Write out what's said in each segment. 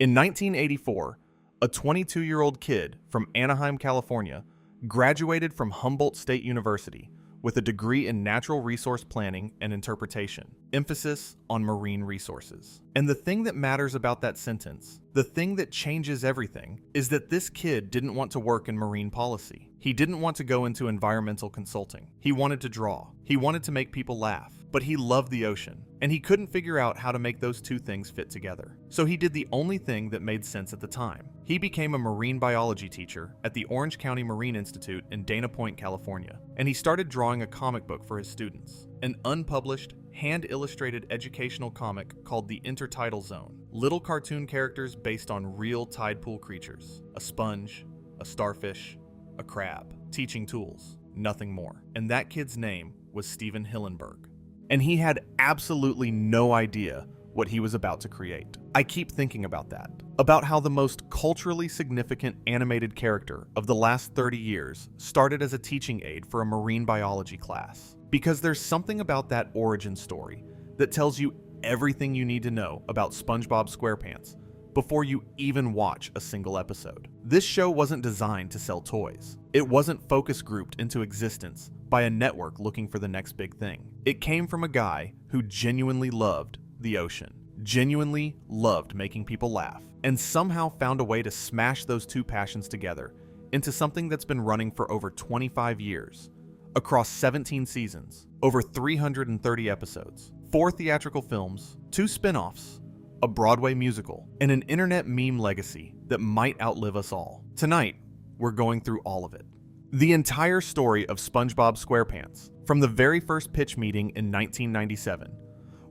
In 1984, a 22-year-old kid from Anaheim, California, graduated from Humboldt State University with a degree in natural resource planning and interpretation, emphasis on marine resources. And the thing that matters about that sentence, the thing that changes everything, is that this kid didn't want to work in marine policy. He didn't want to go into environmental consulting. He wanted to draw. He wanted to make people laugh. But he loved the ocean, and he couldn't figure out how to make those two things fit together. So he did the only thing that made sense at the time. He became a marine biology teacher at the Orange County Marine Institute in Dana Point, California, and he started drawing a comic book for his students, an unpublished, hand-illustrated educational comic called The Intertidal Zone. Little cartoon characters based on real tide pool creatures, a sponge, a starfish, a crab, teaching tools, nothing more. And that kid's name was Stephen Hillenberg. And he had absolutely no idea what he was about to create. I keep thinking about that, about how the most culturally significant animated character of the last 30 years started as a teaching aid for a marine biology class. Because there's something about that origin story that tells you everything you need to know about SpongeBob SquarePants before you even watch a single episode. This show wasn't designed to sell toys. It wasn't focus grouped into existence by a network looking for the next big thing. It came from a guy who genuinely loved the ocean, genuinely loved making people laugh, and somehow found a way to smash those two passions together into something that's been running for over 25 years, across 17 seasons, over 330 episodes, 4 theatrical films, 2 spin-offs, a Broadway musical, and an internet meme legacy that might outlive us all. Tonight, we're going through all of it. The entire story of SpongeBob SquarePants, from the very first pitch meeting in 1997,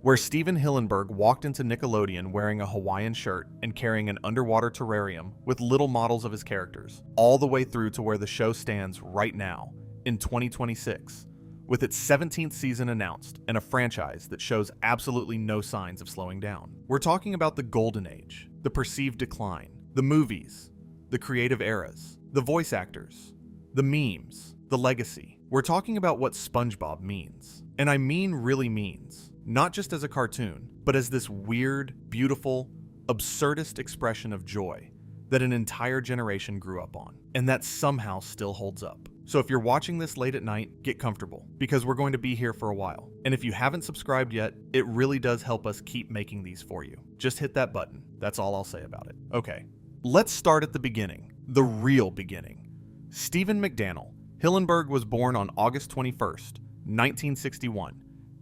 where Stephen Hillenberg walked into Nickelodeon wearing a Hawaiian shirt and carrying an underwater terrarium with little models of his characters, all the way through to where the show stands right now, in 2026, with its 17th season announced and a franchise that shows absolutely no signs of slowing down. We're talking about the golden age, the perceived decline, the movies, the creative eras, the voice actors, the memes, the legacy. We're talking about what SpongeBob means. And I mean really means, not just as a cartoon, but as this weird, beautiful, absurdist expression of joy that an entire generation grew up on, and that somehow still holds up. So if you're watching this late at night, get comfortable, because we're going to be here for a while. And if you haven't subscribed yet, it really does help us keep making these for you. Just hit that button. That's all I'll say about it. Okay, let's start at the beginning, the real beginning. Stephen McDaniel Hillenberg was born on August 21st, 1961,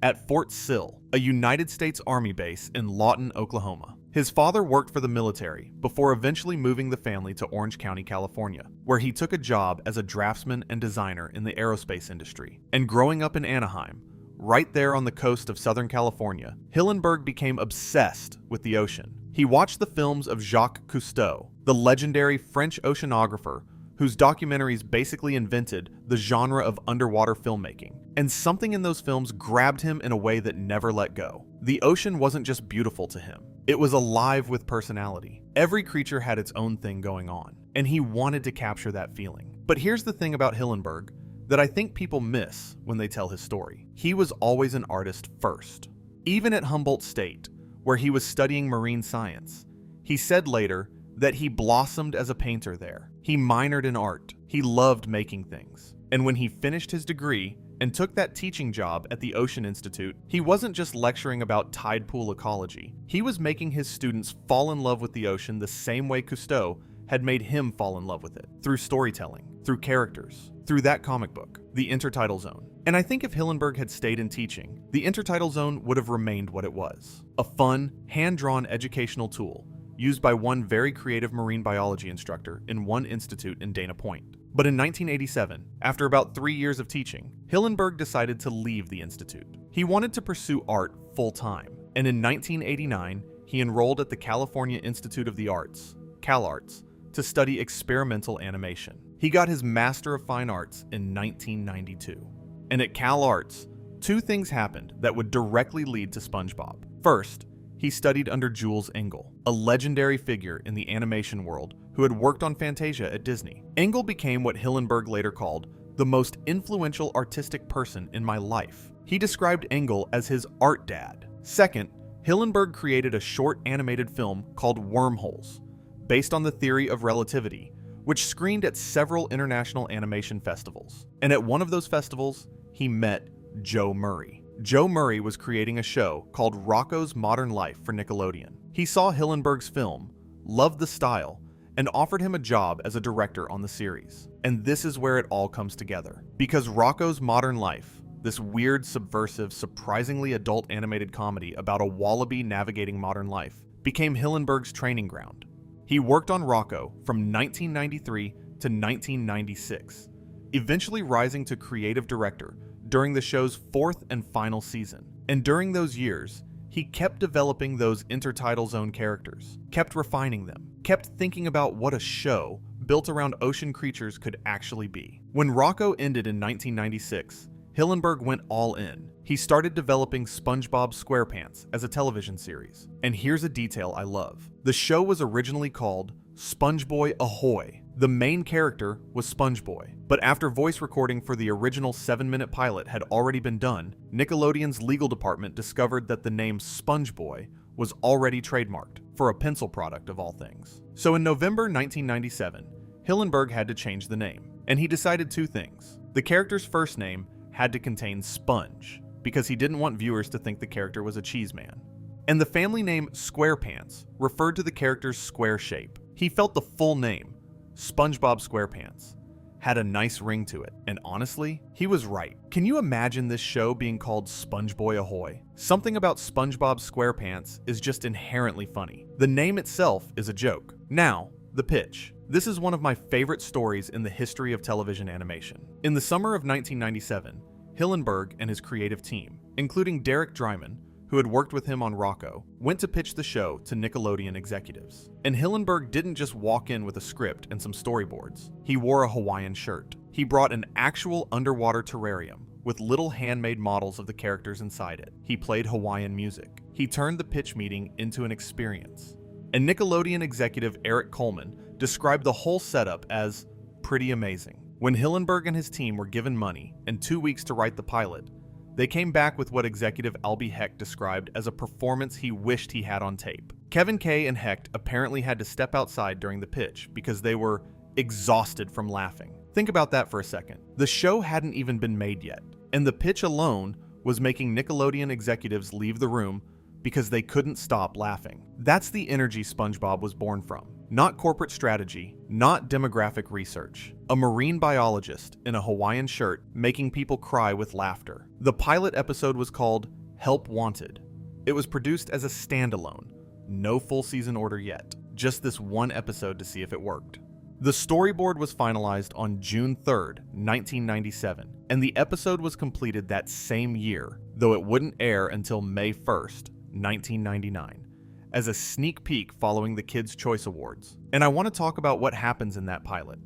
at Fort Sill, a United States Army base in Lawton, Oklahoma. His father worked for the military before eventually moving the family to Orange County, California, where he took a job as a draftsman and designer in the aerospace industry. And growing up in Anaheim, right there on the coast of Southern California, Hillenberg became obsessed with the ocean. He watched the films of Jacques Cousteau, the legendary French oceanographer whose documentaries basically invented the genre of underwater filmmaking. And something in those films grabbed him in a way that never let go. The ocean wasn't just beautiful to him. It was alive with personality. Every creature had its own thing going on, and he wanted to capture that feeling. But here's the thing about Hillenberg that I think people miss when they tell his story. He was always an artist first. Even at Humboldt State, where he was studying marine science, he said later that he blossomed as a painter there. He minored in art. He loved making things. And when he finished his degree and took that teaching job at the Ocean Institute, he wasn't just lecturing about tide pool ecology. He was making his students fall in love with the ocean the same way Cousteau had made him fall in love with it, through storytelling, through characters, through that comic book, The Intertidal Zone. And I think if Hillenberg had stayed in teaching, The Intertidal Zone would have remained what it was, a fun, hand-drawn educational tool used by one very creative marine biology instructor in one institute in Dana Point. But in 1987, after about 3 years of teaching, Hillenberg decided to leave the institute. He wanted to pursue art full-time, and in 1989, he enrolled at the California Institute of the Arts, CalArts, to study experimental animation. He got his Master of Fine Arts in 1992. And at CalArts, 2 things happened that would directly lead to SpongeBob. First, he studied under Jules Engel, a legendary figure in the animation world who had worked on Fantasia at Disney. Engel became what Hillenberg later called the most influential artistic person in my life. He described Engel as his art dad. Second, Hillenberg created a short animated film called Wormholes, based on the theory of relativity, which screened at several international animation festivals. And at one of those festivals, he met Joe Murray. Joe Murray was creating a show called Rocko's Modern Life for Nickelodeon. He saw Hillenberg's film, loved the style, and offered him a job as a director on the series. And this is where it all comes together. Because Rocko's Modern Life, this weird, subversive, surprisingly adult animated comedy about a wallaby navigating modern life, became Hillenberg's training ground. He worked on Rocko from 1993 to 1996, eventually rising to creative director during the show's fourth and final season. And during those years, he kept developing those intertidal zone characters, kept refining them, kept thinking about what a show built around ocean creatures could actually be. When Rocko ended in 1996, Hillenberg went all in. He started developing SpongeBob SquarePants as a television series. And here's a detail I love. The show was originally called SpongeBoy Ahoy. The main character was SpongeBoy, but after voice recording for the original 7-minute pilot had already been done, Nickelodeon's legal department discovered that the name SpongeBoy was already trademarked for a pencil product of all things. So in November 1997, Hillenberg had to change the name, and he decided two things. The character's first name had to contain Sponge, because he didn't want viewers to think the character was a cheese man. And the family name SquarePants referred to the character's square shape. He felt the full name, SpongeBob SquarePants, had a nice ring to it, and honestly, he was right. Can you imagine this show being called SpongeBoy Ahoy? Something about SpongeBob SquarePants is just inherently funny. The name itself is a joke. Now, the pitch. This is one of my favorite stories in the history of television animation. In the summer of 1997, Hillenberg and his creative team, including Derek Dryman, who had worked with him on Rocko, went to pitch the show to Nickelodeon executives. And Hillenberg didn't just walk in with a script and some storyboards. He wore a Hawaiian shirt. He brought an actual underwater terrarium with little handmade models of the characters inside it. He played Hawaiian music. He turned the pitch meeting into an experience. And Nickelodeon executive Eric Coleman described the whole setup as pretty amazing. When Hillenberg and his team were given money and 2 weeks to write the pilot, they came back with what executive Albie Hecht described as a performance he wished he had on tape. Kevin Kay and Hecht apparently had to step outside during the pitch because they were exhausted from laughing. Think about that for a second. The show hadn't even been made yet, and the pitch alone was making Nickelodeon executives leave the room because they couldn't stop laughing. That's the energy SpongeBob was born from. Not corporate strategy, not demographic research. A marine biologist in a Hawaiian shirt making people cry with laughter. The pilot episode was called Help Wanted. It was produced as a standalone. No full season order yet. Just this one episode to see if it worked. The storyboard was finalized on June 3rd, 1997, and the episode was completed that same year, though it wouldn't air until May 1st, 1999. As a sneak peek following the Kids' Choice Awards. And I want to talk about what happens in that pilot.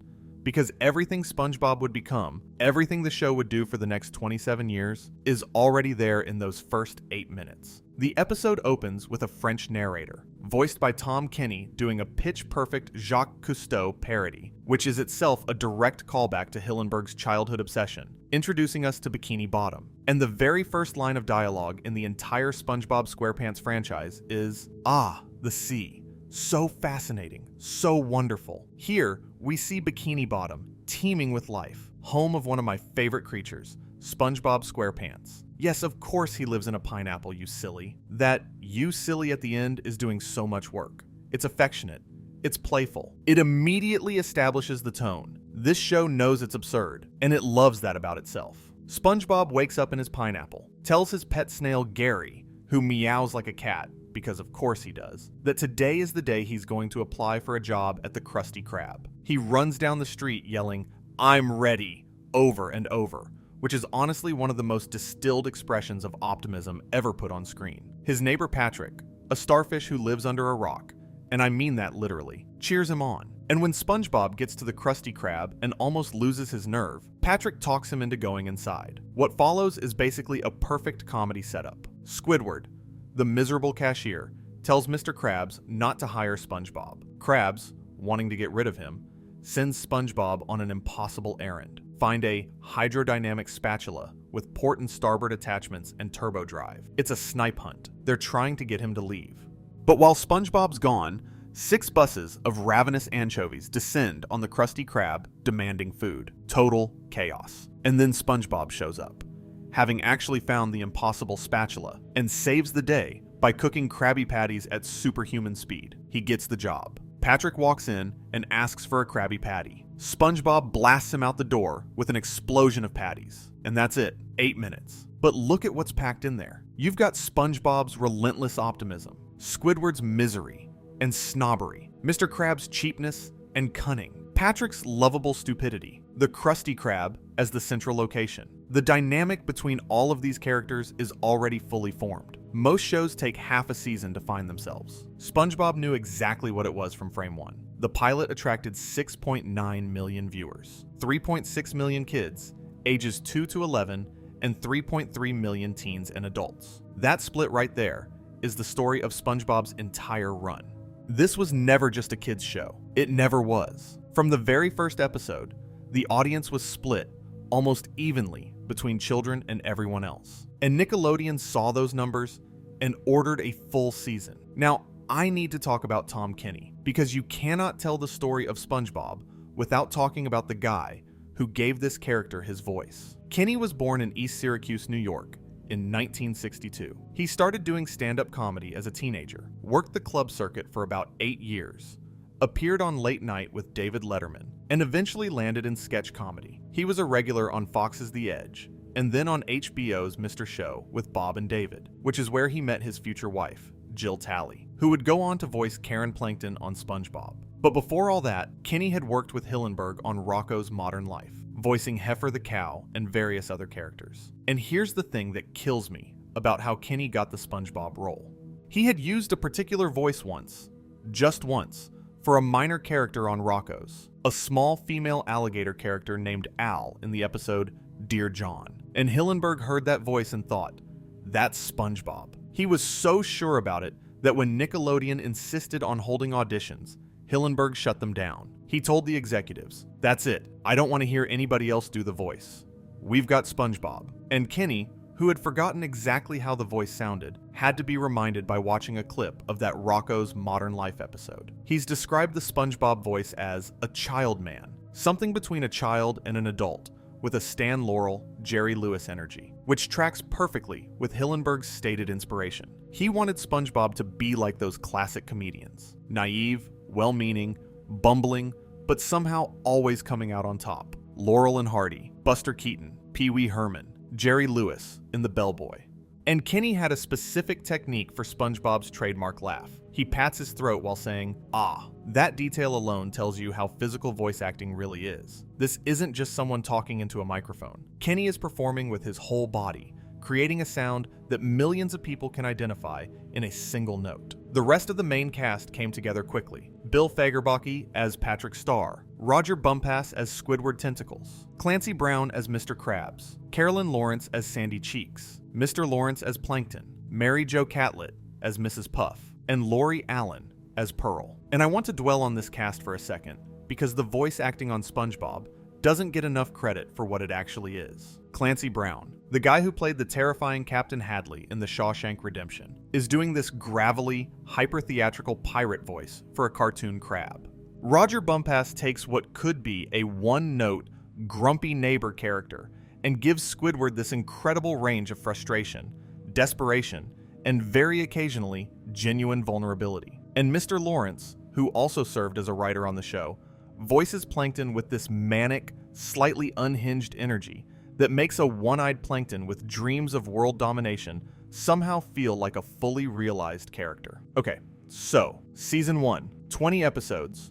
Because everything SpongeBob would become, everything the show would do for the next 27 years, is already there in those first 8 minutes. The episode opens with a French narrator, voiced by Tom Kenny doing a pitch-perfect Jacques Cousteau parody, which is itself a direct callback to Hillenberg's childhood obsession, introducing us to Bikini Bottom. And the very first line of dialogue in the entire SpongeBob SquarePants franchise is, "Ah, the sea. So fascinating, so wonderful." Here, we see Bikini Bottom, teeming with life, home of one of my favorite creatures, SpongeBob SquarePants. Yes, of course he lives in a pineapple, you silly. That "you silly" at the end is doing so much work. It's affectionate. It's playful. It immediately establishes the tone. This show knows it's absurd, and it loves that about itself. SpongeBob wakes up in his pineapple, tells his pet snail Gary, who meows like a cat, because of course he does, that today is the day he's going to apply for a job at the Krusty Krab. He runs down the street yelling, "I'm ready," over and over, which is honestly one of the most distilled expressions of optimism ever put on screen. His neighbor Patrick, a starfish who lives under a rock, and I mean that literally, cheers him on. And when SpongeBob gets to the Krusty Krab and almost loses his nerve, Patrick talks him into going inside. What follows is basically a perfect comedy setup. Squidward, the miserable cashier, tells Mr. Krabs not to hire SpongeBob. Krabs, wanting to get rid of him, sends SpongeBob on an impossible errand. Find a hydrodynamic spatula with port and starboard attachments and turbo drive. It's a snipe hunt. They're trying to get him to leave. But while SpongeBob's gone, 6 buses of ravenous anchovies descend on the Krusty Krab, demanding food. Total chaos. And then SpongeBob shows up, having actually found the impossible spatula, and saves the day by cooking Krabby Patties at superhuman speed. He gets the job. Patrick walks in and asks for a Krabby Patty. SpongeBob blasts him out the door with an explosion of patties. And that's it. 8 minutes. But look at what's packed in there. You've got SpongeBob's relentless optimism, Squidward's misery and snobbery, Mr. Krabs' cheapness and cunning, Patrick's lovable stupidity, the Krusty Krab as the central location. The dynamic between all of these characters is already fully formed. Most shows take half a season to find themselves. SpongeBob knew exactly what it was from frame 1. The pilot attracted 6.9 million viewers, 3.6 million kids, ages 2 to 11, and 3.3 million teens and adults. That split right there is the story of SpongeBob's entire run. This was never just a kids' show. It never was. From the very first episode, the audience was split almost evenly between children and everyone else. And Nickelodeon saw those numbers and ordered a full season. Now, I need to talk about Tom Kenny, because you cannot tell the story of SpongeBob without talking about the guy who gave this character his voice. Kenny was born in East Syracuse, New York, in 1962. He started doing stand-up comedy as a teenager, worked the club circuit for about 8 years, appeared on Late Night with David Letterman, and eventually landed in sketch comedy. He was a regular on Fox's The Edge, and then on HBO's Mr. Show with Bob and David, which is where he met his future wife, Jill Talley, who would go on to voice Karen Plankton on SpongeBob. But before all that, Kenny had worked with Hillenberg on Rocko's Modern Life, voicing Heifer the Cow and various other characters. And here's the thing that kills me about how Kenny got the SpongeBob role. He had used a particular voice once, just once, for a minor character on Rocko's, a small female alligator character named Al in the episode Dear John. And Hillenberg heard that voice and thought, that's SpongeBob. He was so sure about it that when Nickelodeon insisted on holding auditions, Hillenberg shut them down. He told the executives, that's it, I don't want to hear anybody else do the voice. We've got SpongeBob. And Kenny, who had forgotten exactly how the voice sounded, had to be reminded by watching a clip of that Rocko's Modern Life episode. He's described the SpongeBob voice as a child man, something between a child and an adult, with a Stan Laurel, Jerry Lewis energy, which tracks perfectly with Hillenberg's stated inspiration. He wanted SpongeBob to be like those classic comedians, naive, well-meaning, bumbling, but somehow always coming out on top. Laurel and Hardy, Buster Keaton, Pee Wee Herman, Jerry Lewis in The Bellboy. And Kenny had a specific technique for SpongeBob's trademark laugh. He pats his throat while saying, ah. That detail alone tells you how physical voice acting really is. This isn't just someone talking into a microphone. Kenny is performing with his whole body, creating a sound that millions of people can identify in a single note. The rest of the main cast came together quickly. Bill Fagerbakke as Patrick Star, Roger Bumpass as Squidward Tentacles, Clancy Brown as Mr. Krabs, Carolyn Lawrence as Sandy Cheeks, Mr. Lawrence as Plankton, Mary Jo Catlett as Mrs. Puff, and Lori Allen as Pearl. And I want to dwell on this cast for a second, because the voice acting on SpongeBob doesn't get enough credit for what it actually is. Clancy Brown, the guy who played the terrifying Captain Hadley in The Shawshank Redemption, is doing this gravelly, hyper-theatrical pirate voice for a cartoon crab. Roger Bumpass takes what could be a one-note, grumpy neighbor character and gives Squidward this incredible range of frustration, desperation, and very occasionally, genuine vulnerability. And Mr. Lawrence, who also served as a writer on the show, voices Plankton with this manic, slightly unhinged energy that makes a one-eyed Plankton with dreams of world domination somehow feel like a fully realized character. Okay, so, Season 1, 20 episodes,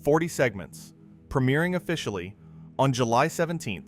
40 segments, premiering officially on July 17th,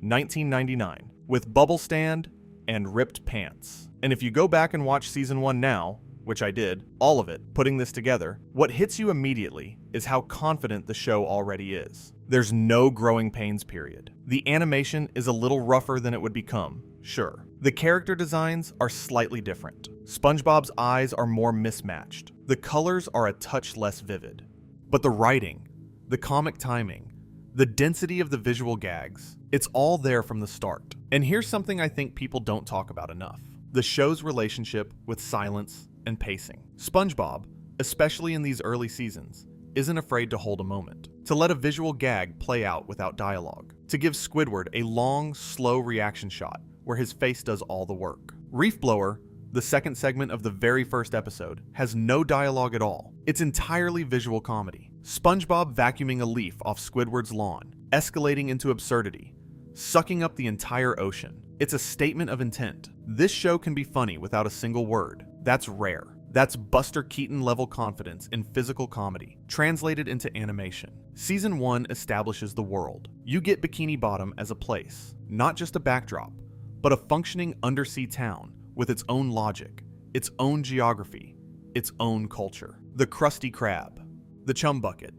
1999, with Bubble Stand and Ripped Pants. And if you go back and watch Season 1 now, which I did, all of it, putting this together, what hits you immediately is how confident the show already is. There's no growing pains period. The animation is a little rougher than it would become, sure. The character designs are slightly different. SpongeBob's eyes are more mismatched. The colors are a touch less vivid. But the writing, the comic timing, the density of the visual gags. It's all there from the start. And here's something I think people don't talk about enough: the show's relationship with silence and pacing. SpongeBob, especially in these early seasons, isn't afraid to hold a moment, to let a visual gag play out without dialogue, to give Squidward a long, slow reaction shot where his face does all the work. Reef Blower, the second segment of the very first episode, has no dialogue at all. It's entirely visual comedy. SpongeBob vacuuming a leaf off Squidward's lawn, escalating into absurdity, sucking up the entire ocean. It's a statement of intent. This show can be funny without a single word. That's rare. That's Buster Keaton-level confidence in physical comedy, translated into animation. Season 1 establishes the world. You get Bikini Bottom as a place, not just a backdrop, but a functioning undersea town with its own logic, its own geography, its own culture. The Krusty Krab, the Chum Bucket,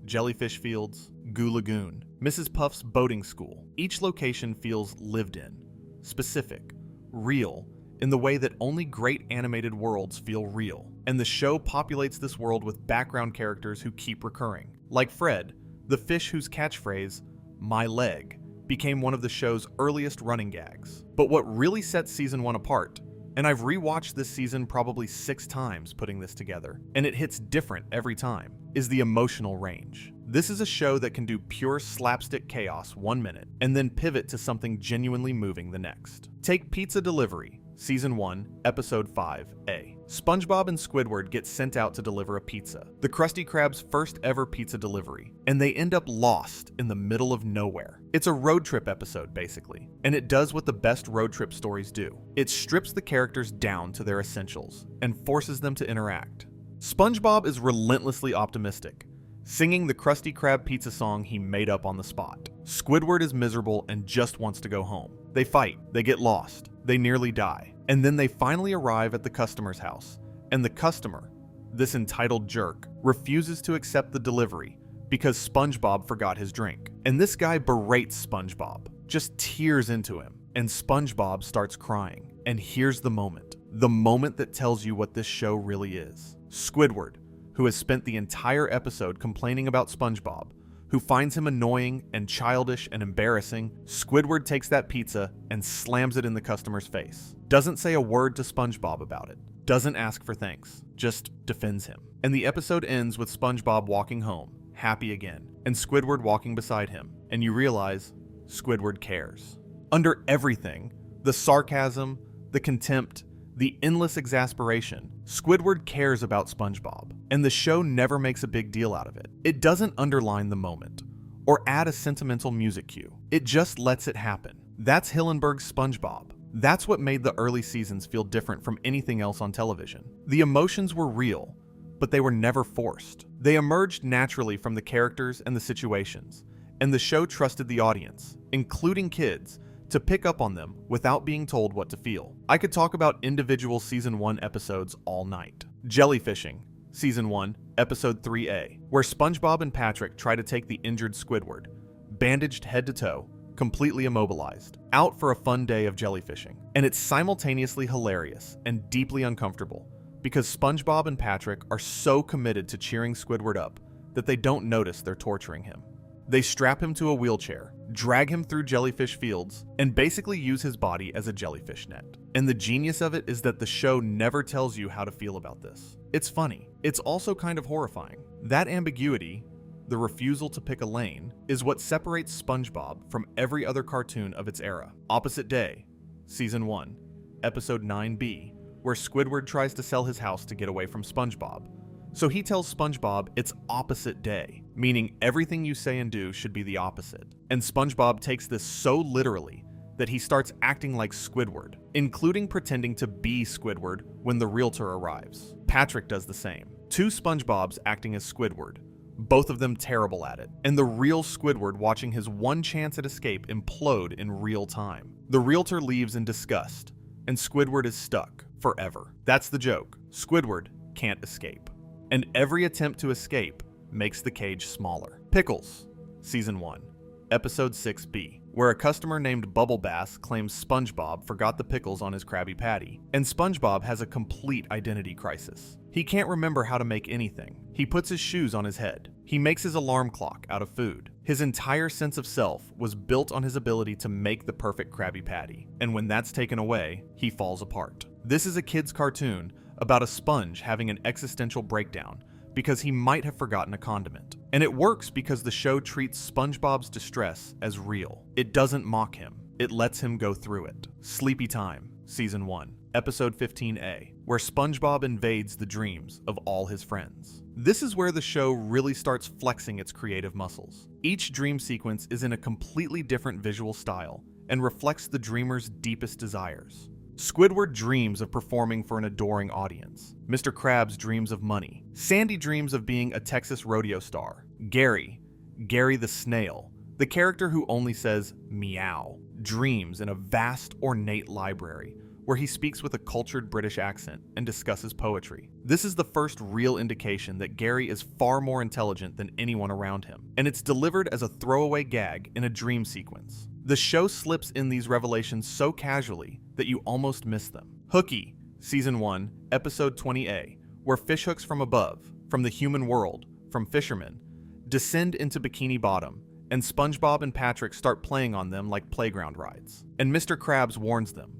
Jellyfish Fields, Goo Lagoon, Mrs. Puff's boating school. Each location feels lived in, specific, real, in the way that only great animated worlds feel real. And the show populates this world with background characters who keep recurring. Like Fred, the fish whose catchphrase, "my leg," became one of the show's earliest running gags. But what really sets season 1 apart, and I've rewatched this season probably 6 times putting this together, and it hits different every time, is the emotional range. This is a show that can do pure slapstick chaos 1 minute, and then pivot to something genuinely moving the next. Take Pizza Delivery, Season 1, Episode 5A. SpongeBob and Squidward get sent out to deliver a pizza, the Krusty Krab's first ever pizza delivery, and they end up lost in the middle of nowhere. It's a road trip episode, basically, and it does what the best road trip stories do. It strips the characters down to their essentials and forces them to interact. SpongeBob is relentlessly optimistic, singing the Krusty Krab pizza song he made up on the spot. Squidward is miserable and just wants to go home. They fight, they get lost, they nearly die, and then they finally arrive at the customer's house, and the customer, this entitled jerk, refuses to accept the delivery because SpongeBob forgot his drink. And this guy berates SpongeBob, just tears into him, and SpongeBob starts crying. And here's the moment that tells you what this show really is. Squidward, who has spent the entire episode complaining about SpongeBob, who finds him annoying and childish and embarrassing, Squidward takes that pizza and slams it in the customer's face. Doesn't say a word to SpongeBob about it. Doesn't ask for thanks. Just defends him. And the episode ends with SpongeBob walking home, happy again, and Squidward walking beside him. And you realize Squidward cares. Under everything, the sarcasm, the contempt, the endless exasperation, Squidward cares about SpongeBob, and the show never makes a big deal out of it. It doesn't underline the moment, or add a sentimental music cue. It just lets it happen. That's Hillenberg's SpongeBob. That's what made the early seasons feel different from anything else on television. The emotions were real, but they were never forced. They emerged naturally from the characters and the situations, and the show trusted the audience, including kids, to pick up on them without being told what to feel. I could talk about individual Season 1 episodes all night. Jellyfishing, Season 1, Episode 3A, where SpongeBob and Patrick try to take the injured Squidward, bandaged head to toe, completely immobilized, out for a fun day of jellyfishing. And it's simultaneously hilarious and deeply uncomfortable, because SpongeBob and Patrick are so committed to cheering Squidward up that they don't notice they're torturing him. They strap him to a wheelchair, drag him through jellyfish fields, and basically use his body as a jellyfish net. And the genius of it is that the show never tells you how to feel about this. It's funny. It's also kind of horrifying. That ambiguity, the refusal to pick a lane, is what separates SpongeBob from every other cartoon of its era. Opposite Day, Season 1, Episode 9B, where Squidward tries to sell his house to get away from SpongeBob. So he tells SpongeBob it's opposite day, meaning everything you say and do should be the opposite. And SpongeBob takes this so literally that he starts acting like Squidward, including pretending to be Squidward when the realtor arrives. Patrick does the same. 2 SpongeBobs acting as Squidward, both of them terrible at it, and the real Squidward watching his one chance at escape implode in real time. The realtor leaves in disgust, and Squidward is stuck forever. That's the joke. Squidward can't escape. And every attempt to escape makes the cage smaller. Pickles, Season 1, Episode 6B, where a customer named Bubble Bass claims SpongeBob forgot the pickles on his Krabby Patty, and SpongeBob has a complete identity crisis. He can't remember how to make anything. He puts his shoes on his head. He makes his alarm clock out of food. His entire sense of self was built on his ability to make the perfect Krabby Patty, and when that's taken away, he falls apart. This is a kid's cartoon about a sponge having an existential breakdown because he might have forgotten a condiment. And it works because the show treats SpongeBob's distress as real. It doesn't mock him, it lets him go through it. Sleepy Time, Season 1, Episode 15A, where SpongeBob invades the dreams of all his friends. This is where the show really starts flexing its creative muscles. Each dream sequence is in a completely different visual style and reflects the dreamer's deepest desires. Squidward dreams of performing for an adoring audience. Mr. Krabs dreams of money. Sandy dreams of being a Texas rodeo star. Gary the snail, the character who only says meow, dreams in a vast, ornate library where he speaks with a cultured British accent and discusses poetry. This is the first real indication that Gary is far more intelligent than anyone around him, and it's delivered as a throwaway gag in a dream sequence. The show slips in these revelations so casually that you almost miss them. Hooky, Season 1, Episode 20A, where fishhooks from above, from the human world, from fishermen, descend into Bikini Bottom, and SpongeBob and Patrick start playing on them like playground rides. And Mr. Krabs warns them,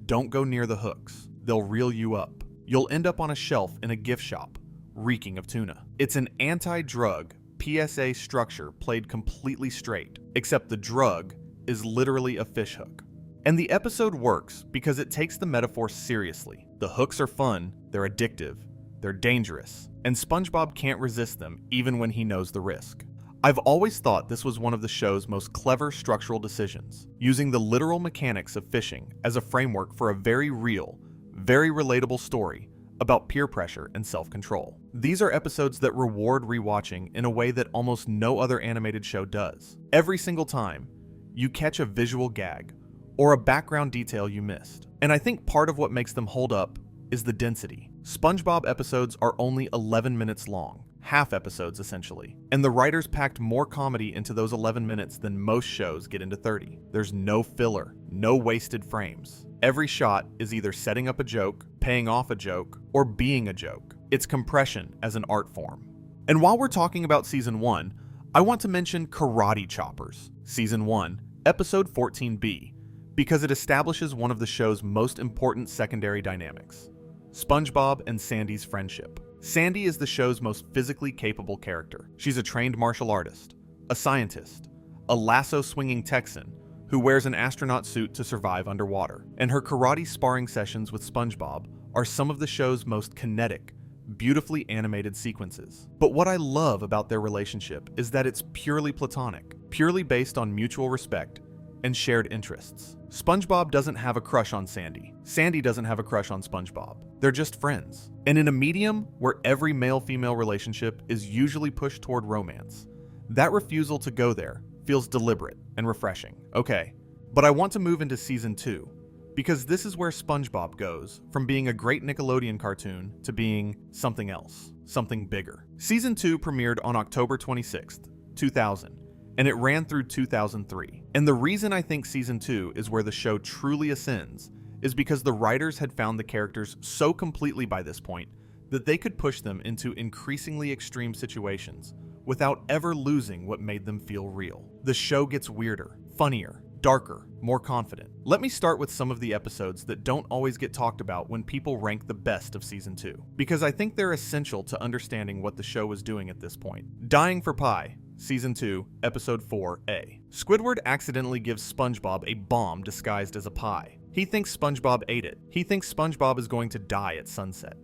don't go near the hooks, they'll reel you up. You'll end up on a shelf in a gift shop, reeking of tuna. It's an anti-drug PSA structure played completely straight, except the drug is literally a fishhook. And the episode works because it takes the metaphor seriously. The hooks are fun, they're addictive, they're dangerous, and SpongeBob can't resist them even when he knows the risk. I've always thought this was one of the show's most clever structural decisions, using the literal mechanics of fishing as a framework for a very real, very relatable story about peer pressure and self-control. These are episodes that reward rewatching in a way that almost no other animated show does. Every single time, you catch a visual gag or a background detail you missed. And I think part of what makes them hold up is the density. SpongeBob episodes are only 11 minutes long, half episodes essentially, and the writers packed more comedy into those 11 minutes than most shows get into 30. There's no filler, no wasted frames. Every shot is either setting up a joke, paying off a joke, or being a joke. It's compression as an art form. And while we're talking about Season 1, I want to mention Karate Choppers, Season 1, Episode 14B, because it establishes one of the show's most important secondary dynamics, SpongeBob and Sandy's friendship. Sandy is the show's most physically capable character. She's a trained martial artist, a scientist, a lasso-swinging Texan who wears an astronaut suit to survive underwater. And her karate sparring sessions with SpongeBob are some of the show's most kinetic, beautifully animated sequences. But what I love about their relationship is that it's purely platonic, purely based on mutual respect and shared interests. SpongeBob doesn't have a crush on Sandy. Sandy doesn't have a crush on SpongeBob. They're just friends. And in a medium where every male-female relationship is usually pushed toward romance, that refusal to go there feels deliberate and refreshing. Okay, but I want to move into Season 2, because this is where SpongeBob goes from being a great Nickelodeon cartoon to being something else, something bigger. Season 2 premiered on October 26th, 2000, and it ran through 2003. And the reason I think Season 2 is where the show truly ascends is because the writers had found the characters so completely by this point that they could push them into increasingly extreme situations without ever losing what made them feel real. The show gets weirder, funnier, darker, more confident. Let me start with some of the episodes that don't always get talked about when people rank the best of Season 2, because I think they're essential to understanding what the show was doing at this point. Dying for Pie, Season 2, Episode 4A. Squidward accidentally gives SpongeBob a bomb disguised as a pie. He thinks SpongeBob ate it. He thinks SpongeBob is going to die at sunset.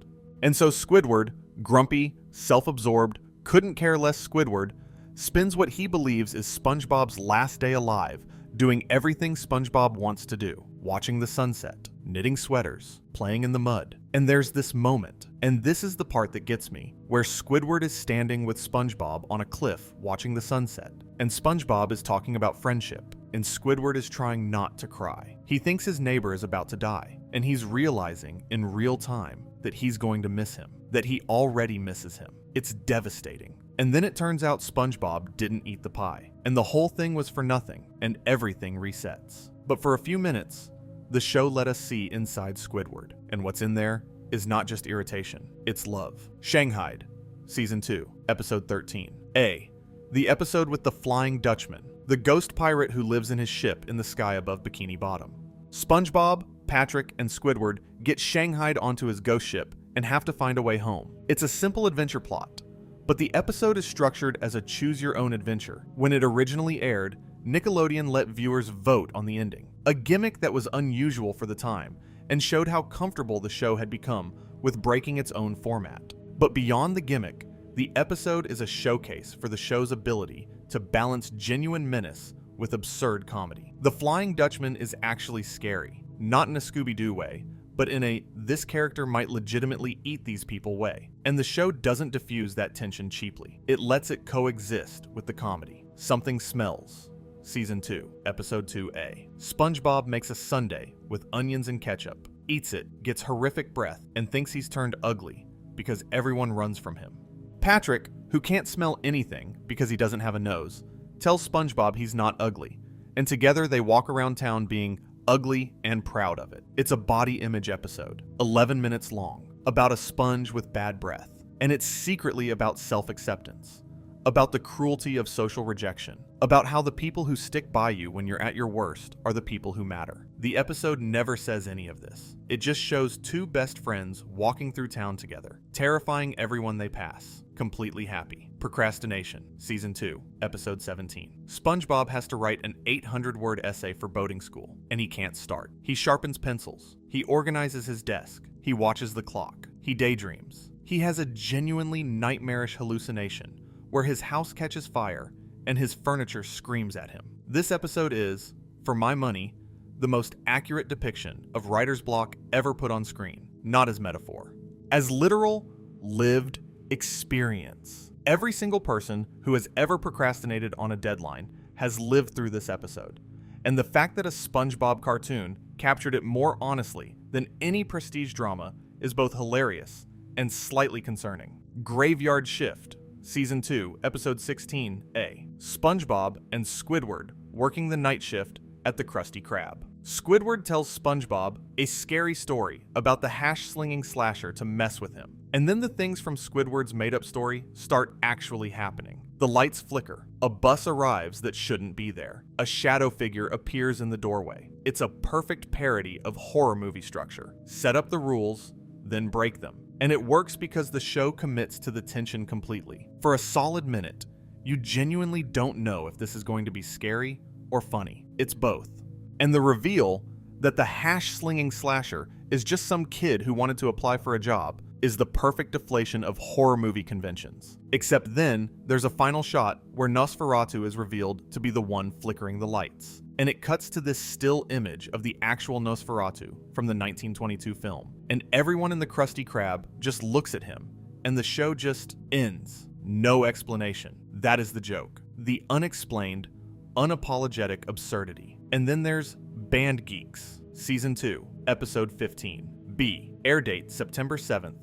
And so Squidward, grumpy, self-absorbed, couldn't care less Squidward, spends what he believes is SpongeBob's last day alive doing everything SpongeBob wants to do, watching the sunset, knitting sweaters, playing in the mud. And there's this moment, and this is the part that gets me, where Squidward is standing with SpongeBob on a cliff watching the sunset, and SpongeBob is talking about friendship, and Squidward is trying not to cry. He thinks his neighbor is about to die, and he's realizing in real time that he's going to miss him, that he already misses him. It's devastating. And then it turns out SpongeBob didn't eat the pie, and the whole thing was for nothing, and everything resets. But for a few minutes, the show let us see inside Squidward, and what's in there is not just irritation, it's love. Shanghaied, Season 2, Episode 13. A. the episode with the Flying Dutchman, the ghost pirate who lives in his ship in the sky above Bikini Bottom. SpongeBob, Patrick, and Squidward get shanghaied onto his ghost ship and have to find a way home. It's a simple adventure plot, but the episode is structured as a choose-your-own adventure. When it originally aired, Nickelodeon let viewers vote on the ending, a gimmick that was unusual for the time and showed how comfortable the show had become with breaking its own format. But beyond the gimmick, the episode is a showcase for the show's ability to balance genuine menace with absurd comedy. The Flying Dutchman is actually scary, not in a Scooby-Doo way, but in a this character might legitimately eat these people way. And the show doesn't diffuse that tension cheaply. It lets it coexist with the comedy. Something Smells, Season 2, Episode 2A. SpongeBob makes a sundae with onions and ketchup, eats it, gets horrific breath, and thinks he's turned ugly because everyone runs from him. Patrick, who can't smell anything because he doesn't have a nose, tells SpongeBob he's not ugly, and together they walk around town being ugly and proud of it. It's a body image episode, 11 minutes long, about a sponge with bad breath, and it's secretly about self-acceptance, about the cruelty of social rejection, about how the people who stick by you when you're at your worst are the people who matter. The episode never says any of this. It just shows two best friends walking through town together, terrifying everyone they pass, completely happy. Procrastination, Season 2, Episode 17. SpongeBob has to write an 800-word essay for boating school, and he can't start. He sharpens pencils. He organizes his desk. He watches the clock. He daydreams. He has a genuinely nightmarish hallucination where his house catches fire and his furniture screams at him. This episode is, for my money, the most accurate depiction of writer's block ever put on screen, not as metaphor, as literal, lived experience. Every single person who has ever procrastinated on a deadline has lived through this episode, and the fact that a SpongeBob cartoon captured it more honestly than any prestige drama is both hilarious and slightly concerning. Graveyard Shift, Season 2, Episode 16A. SpongeBob and Squidward working the night shift at the Krusty Krab. Squidward tells SpongeBob a scary story about the hash-slinging slasher to mess with him. And then the things from Squidward's made-up story start actually happening. The lights flicker. A bus arrives that shouldn't be there. A shadow figure appears in the doorway. It's a perfect parody of horror movie structure. Set up the rules, then break them. And it works because the show commits to the tension completely. For a solid minute, you genuinely don't know if this is going to be scary or funny. It's both. And the reveal that the hash-slinging slasher is just some kid who wanted to apply for a job is the perfect deflation of horror movie conventions. Except then, there's a final shot where Nosferatu is revealed to be the one flickering the lights. And it cuts to this still image of the actual Nosferatu from the 1922 film. And everyone in the Krusty Krab just looks at him, and the show just ends. No explanation. That is the joke. The unexplained, unapologetic absurdity. And then there's Band Geeks, Season 2, Episode 15. B. Air date September 7th,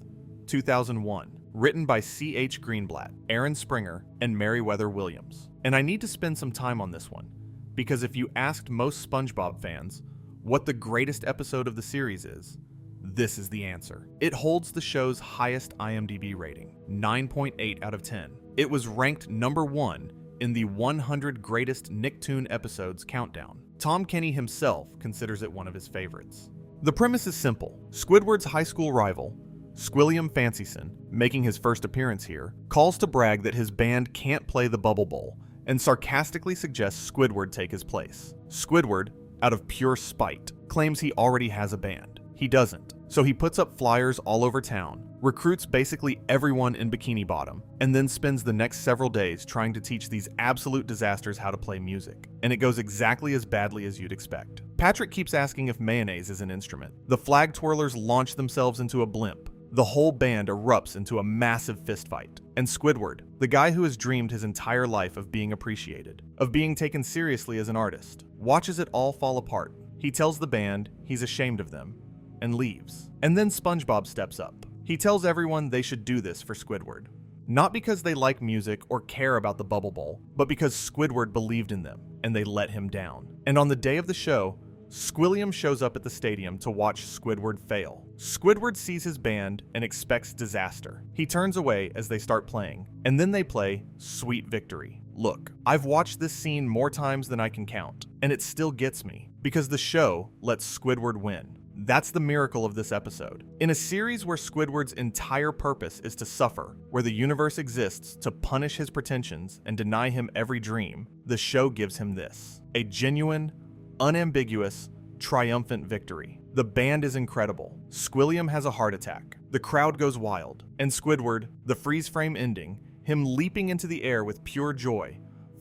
2001. Written by C.H. Greenblatt, Aaron Springer, and Meriwether Williams. And I need to spend some time on this one, because if you asked most SpongeBob fans what the greatest episode of the series is, this is the answer. It holds the show's highest IMDb rating, 9.8 out of 10. It was ranked number 1 in the 100 greatest Nicktoon episodes countdown. Tom Kenny himself considers it one of his favorites. The premise is simple. Squidward's high school rival, Squilliam Fancyson, making his first appearance here, calls to brag that his band can't play the Bubble Bowl and sarcastically suggests Squidward take his place. Squidward, out of pure spite, claims he already has a band. He doesn't, so he puts up flyers all over town, recruits basically everyone in Bikini Bottom, and then spends the next several days trying to teach these absolute disasters how to play music. And it goes exactly as badly as you'd expect. Patrick keeps asking if mayonnaise is an instrument. The flag twirlers launch themselves into a blimp. The whole band erupts into a massive fistfight. And Squidward, the guy who has dreamed his entire life of being appreciated, of being taken seriously as an artist, watches it all fall apart. He tells the band he's ashamed of them and leaves. And then SpongeBob steps up. He tells everyone they should do this for Squidward. Not because they like music or care about the Bubble Bowl, but because Squidward believed in them and they let him down. And on the day of the show, Squilliam shows up at the stadium to watch Squidward fail. Squidward sees his band and expects disaster. He turns away as they start playing, and then they play Sweet Victory. Look, I've watched this scene more times than I can count, and it still gets me, because the show lets Squidward win. That's the miracle of this episode. In a series where Squidward's entire purpose is to suffer, where the universe exists to punish his pretensions and deny him every dream, the show gives him this: a genuine, unambiguous, triumphant victory. The band is incredible. Squilliam has a heart attack. The crowd goes wild. And Squidward, the freeze frame ending, him leaping into the air with pure joy,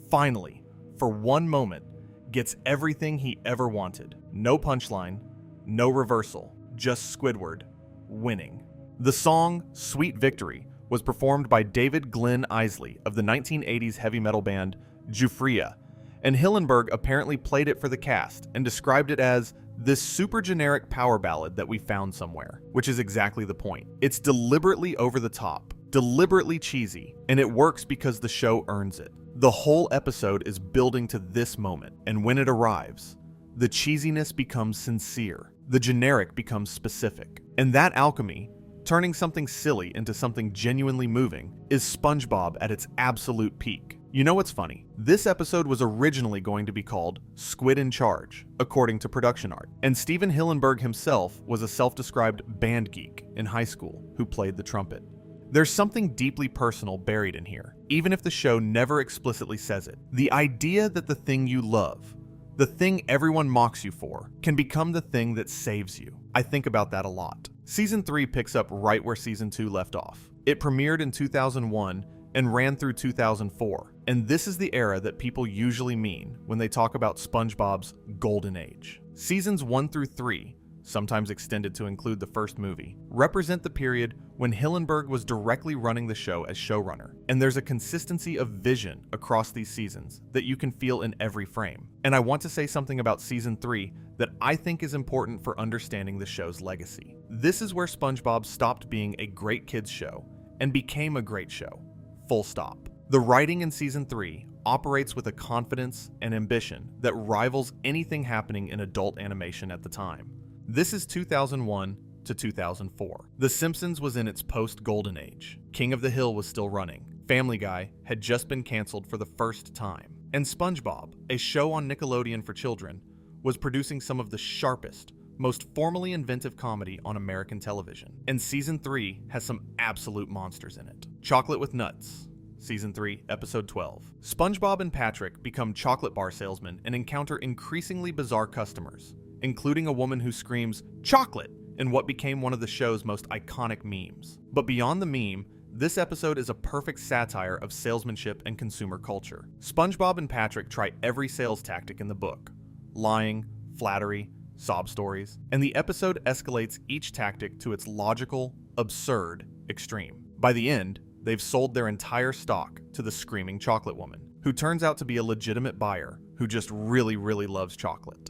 finally, for one moment, gets everything he ever wanted. No punchline, no reversal, just Squidward winning. The song Sweet Victory was performed by David Glenn Isley of the 1980s heavy metal band Jufria, and Hillenberg apparently played it for the cast and described it as this super generic power ballad that we found somewhere, which is exactly the point. It's deliberately over the top, deliberately cheesy, and it works because the show earns it. The whole episode is building to this moment, and when it arrives, the cheesiness becomes sincere, the generic becomes specific. And that alchemy, turning something silly into something genuinely moving, is SpongeBob at its absolute peak. You know what's funny? This episode was originally going to be called Squid in Charge, according to production art, and Steven Hillenberg himself was a self-described band geek in high school who played the trumpet. There's something deeply personal buried in here, even if the show never explicitly says it. The idea that the thing you love, the thing everyone mocks you for, can become the thing that saves you. I think about that a lot. Season 3 picks up right where Season 2 left off. It premiered in 2001 and ran through 2004, and this is the era that people usually mean when they talk about SpongeBob's golden age. Seasons 1 through 3, sometimes extended to include the first movie, represent the period when Hillenberg was directly running the show as showrunner, and there's a consistency of vision across these seasons that you can feel in every frame. And I want to say something about Season 3 that I think is important for understanding the show's legacy. This is where SpongeBob stopped being a great kids show and became a great show. Full stop. The writing in Season 3 operates with a confidence and ambition that rivals anything happening in adult animation at the time. This is 2001 to 2004. The Simpsons was in its post-Golden Age. King of the Hill was still running. Family Guy had just been canceled for the first time. And SpongeBob, a show on Nickelodeon for children, was producing some of the sharpest, most formally inventive comedy on American television. And Season 3 has some absolute monsters in it. Chocolate with Nuts, Season 3, Episode 12. SpongeBob and Patrick become chocolate bar salesmen and encounter increasingly bizarre customers, including a woman who screams, "Chocolate!" in what became one of the show's most iconic memes. But beyond the meme, this episode is a perfect satire of salesmanship and consumer culture. SpongeBob and Patrick try every sales tactic in the book: lying, flattery, sob stories, and the episode escalates each tactic to its logical, absurd extreme. By the end, they've sold their entire stock to the screaming chocolate woman, who turns out to be a legitimate buyer who just really, really loves chocolate.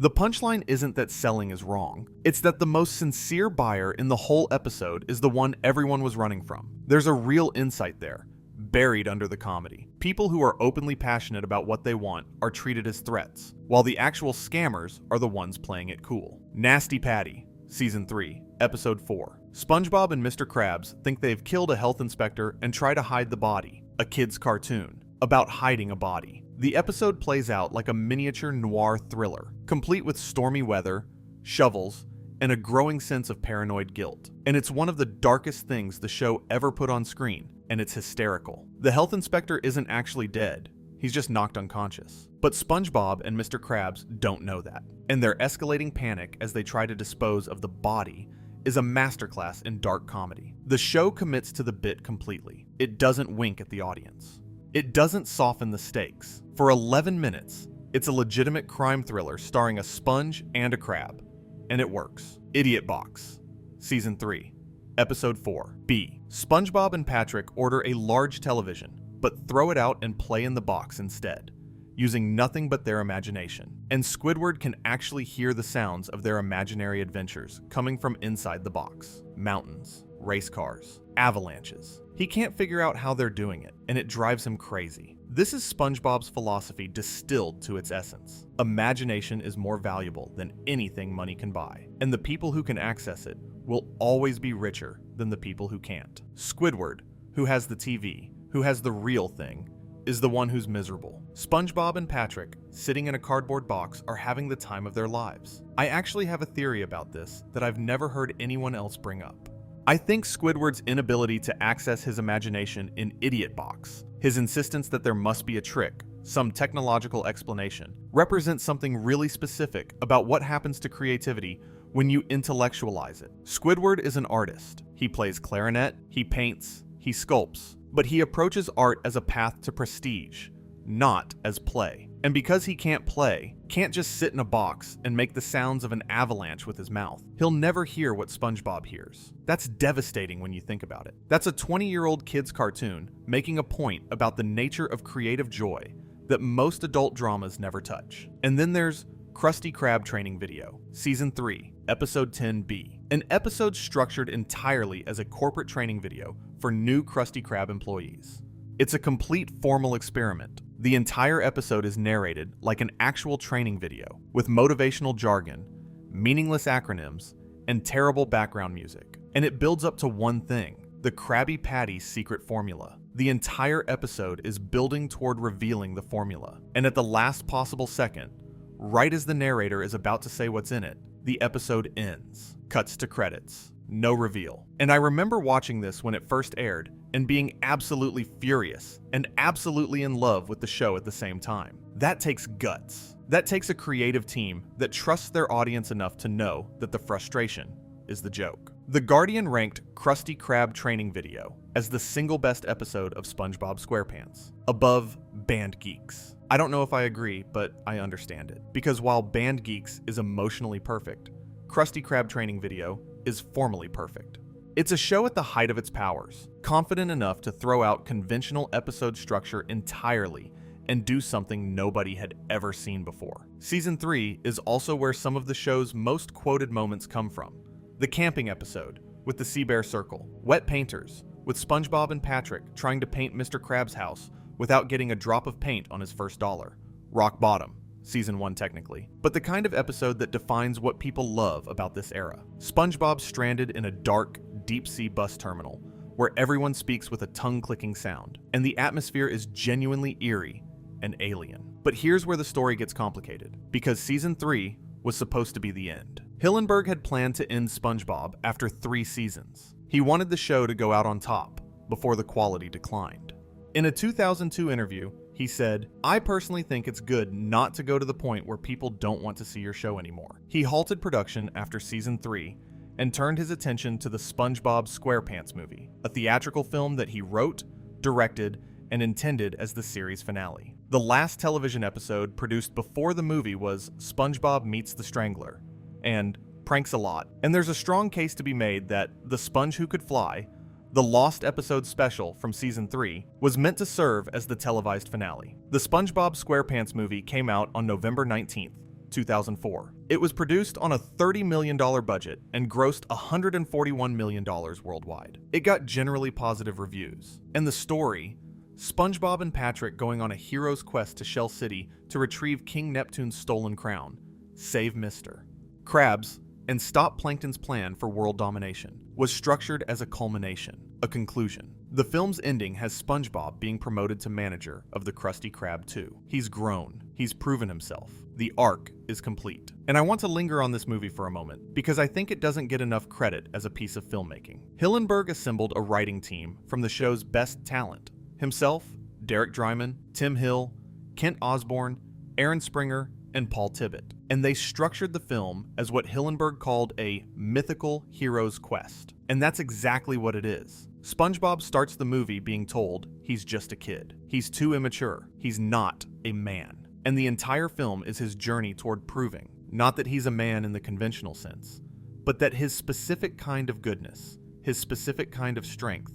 The punchline isn't that selling is wrong, it's that the most sincere buyer in the whole episode is the one everyone was running from. There's a real insight there, buried under the comedy. People who are openly passionate about what they want are treated as threats, while the actual scammers are the ones playing it cool. Nasty Patty, Season 3, Episode 4. SpongeBob and Mr. Krabs think they've killed a health inspector and try to hide the body, a kid's cartoon about hiding a body. The episode plays out like a miniature noir thriller, complete with stormy weather, shovels, and a growing sense of paranoid guilt. And it's one of the darkest things the show ever put on screen, and it's hysterical. The health inspector isn't actually dead, he's just knocked unconscious. But SpongeBob and Mr. Krabs don't know that, and their escalating panic as they try to dispose of the body is a masterclass in dark comedy. The show commits to the bit completely. It doesn't wink at the audience. It doesn't soften the stakes. For 11 minutes, it's a legitimate crime thriller starring a sponge and a crab. And it works. Idiot Box, Season 3, Episode 4. B. SpongeBob and Patrick order a large television, but throw it out and play in the box instead, using nothing but their imagination. And Squidward can actually hear the sounds of their imaginary adventures coming from inside the box. Mountains, race cars, avalanches. He can't figure out how they're doing it, and it drives him crazy. This is SpongeBob's philosophy distilled to its essence. Imagination is more valuable than anything money can buy, and the people who can access it will always be richer than the people who can't. Squidward, who has the TV, who has the real thing, is the one who's miserable. SpongeBob and Patrick, sitting in a cardboard box, are having the time of their lives. I actually have a theory about this that I've never heard anyone else bring up. I think Squidward's inability to access his imagination in Idiot Box, his insistence that there must be a trick, some technological explanation, represents something really specific about what happens to creativity when you intellectualize it. Squidward is an artist. He plays clarinet, he paints, he sculpts, but he approaches art as a path to prestige, not as play. And because he can't play, can't just sit in a box and make the sounds of an avalanche with his mouth, he'll never hear what SpongeBob hears. That's devastating when you think about it. That's a 20-year-old kid's cartoon making a point about the nature of creative joy that most adult dramas never touch. And then there's Krusty Krab Training Video, Season 3, Episode 10B, an episode structured entirely as a corporate training video for new Krusty Krab employees. It's a complete formal experiment. The entire episode is narrated like an actual training video, with motivational jargon, meaningless acronyms, and terrible background music. And it builds up to one thing: the Krabby Patty's secret formula. The entire episode is building toward revealing the formula. And at the last possible second, right as the narrator is about to say what's in it, the episode ends. Cuts to credits. No reveal. And I remember watching this when it first aired and being absolutely furious and absolutely in love with the show at the same time. That takes guts. That takes a creative team that trusts their audience enough to know that the frustration is the joke. The Guardian ranked Krusty Krab Training Video as the single best episode of SpongeBob SquarePants, above Band Geeks. I don't know if I agree, but I understand it. Because while Band Geeks is emotionally perfect, Krusty Krab Training Video is formally perfect. It's a show at the height of its powers, confident enough to throw out conventional episode structure entirely and do something nobody had ever seen before. Season 3 is also where some of the show's most quoted moments come from. The camping episode with the Sea Bear Circle, Wet Painters with SpongeBob and Patrick trying to paint Mr. Krabs' house without getting a drop of paint on his first dollar, Rock Bottom, Season 1 technically, but the kind of episode that defines what people love about this era. SpongeBob stranded in a dark, deep-sea bus terminal where everyone speaks with a tongue-clicking sound, and the atmosphere is genuinely eerie and alien. But here's where the story gets complicated, because Season 3 was supposed to be the end. Hillenberg had planned to end SpongeBob after 3 seasons. He wanted the show to go out on top before the quality declined. In a 2002 interview, he said, "I personally think it's good not to go to the point where people don't want to see your show anymore." He halted production after Season 3 and turned his attention to the SpongeBob SquarePants movie, a theatrical film that he wrote, directed, and intended as the series finale. The last television episode produced before the movie was SpongeBob Meets the Strangler and Pranks a Lot, and there's a strong case to be made that The Sponge Who Could Fly, the lost episode special from Season 3, was meant to serve as the televised finale. The SpongeBob SquarePants movie came out on November 19th, 2004. It was produced on a $30 million budget and grossed $141 million worldwide. It got generally positive reviews. And the story, SpongeBob and Patrick going on a hero's quest to Shell City to retrieve King Neptune's stolen crown, save Mr. Krabs, and stop Plankton's plan for world domination, was structured as a culmination, a conclusion. The film's ending has SpongeBob being promoted to manager of the Krusty Krab 2. He's grown. He's proven himself. The arc is complete. And I want to linger on this movie for a moment, because I think it doesn't get enough credit as a piece of filmmaking. Hillenberg assembled a writing team from the show's best talent. Himself, Derek Dryman, Tim Hill, Kent Osborne, Aaron Springer, and Paul Tibbitt. And they structured the film as what Hillenberg called a mythical hero's quest. And that's exactly what it is. SpongeBob starts the movie being told he's just a kid. He's too immature. He's not a man. And the entire film is his journey toward proving, not that he's a man in the conventional sense, but that his specific kind of goodness, his specific kind of strength,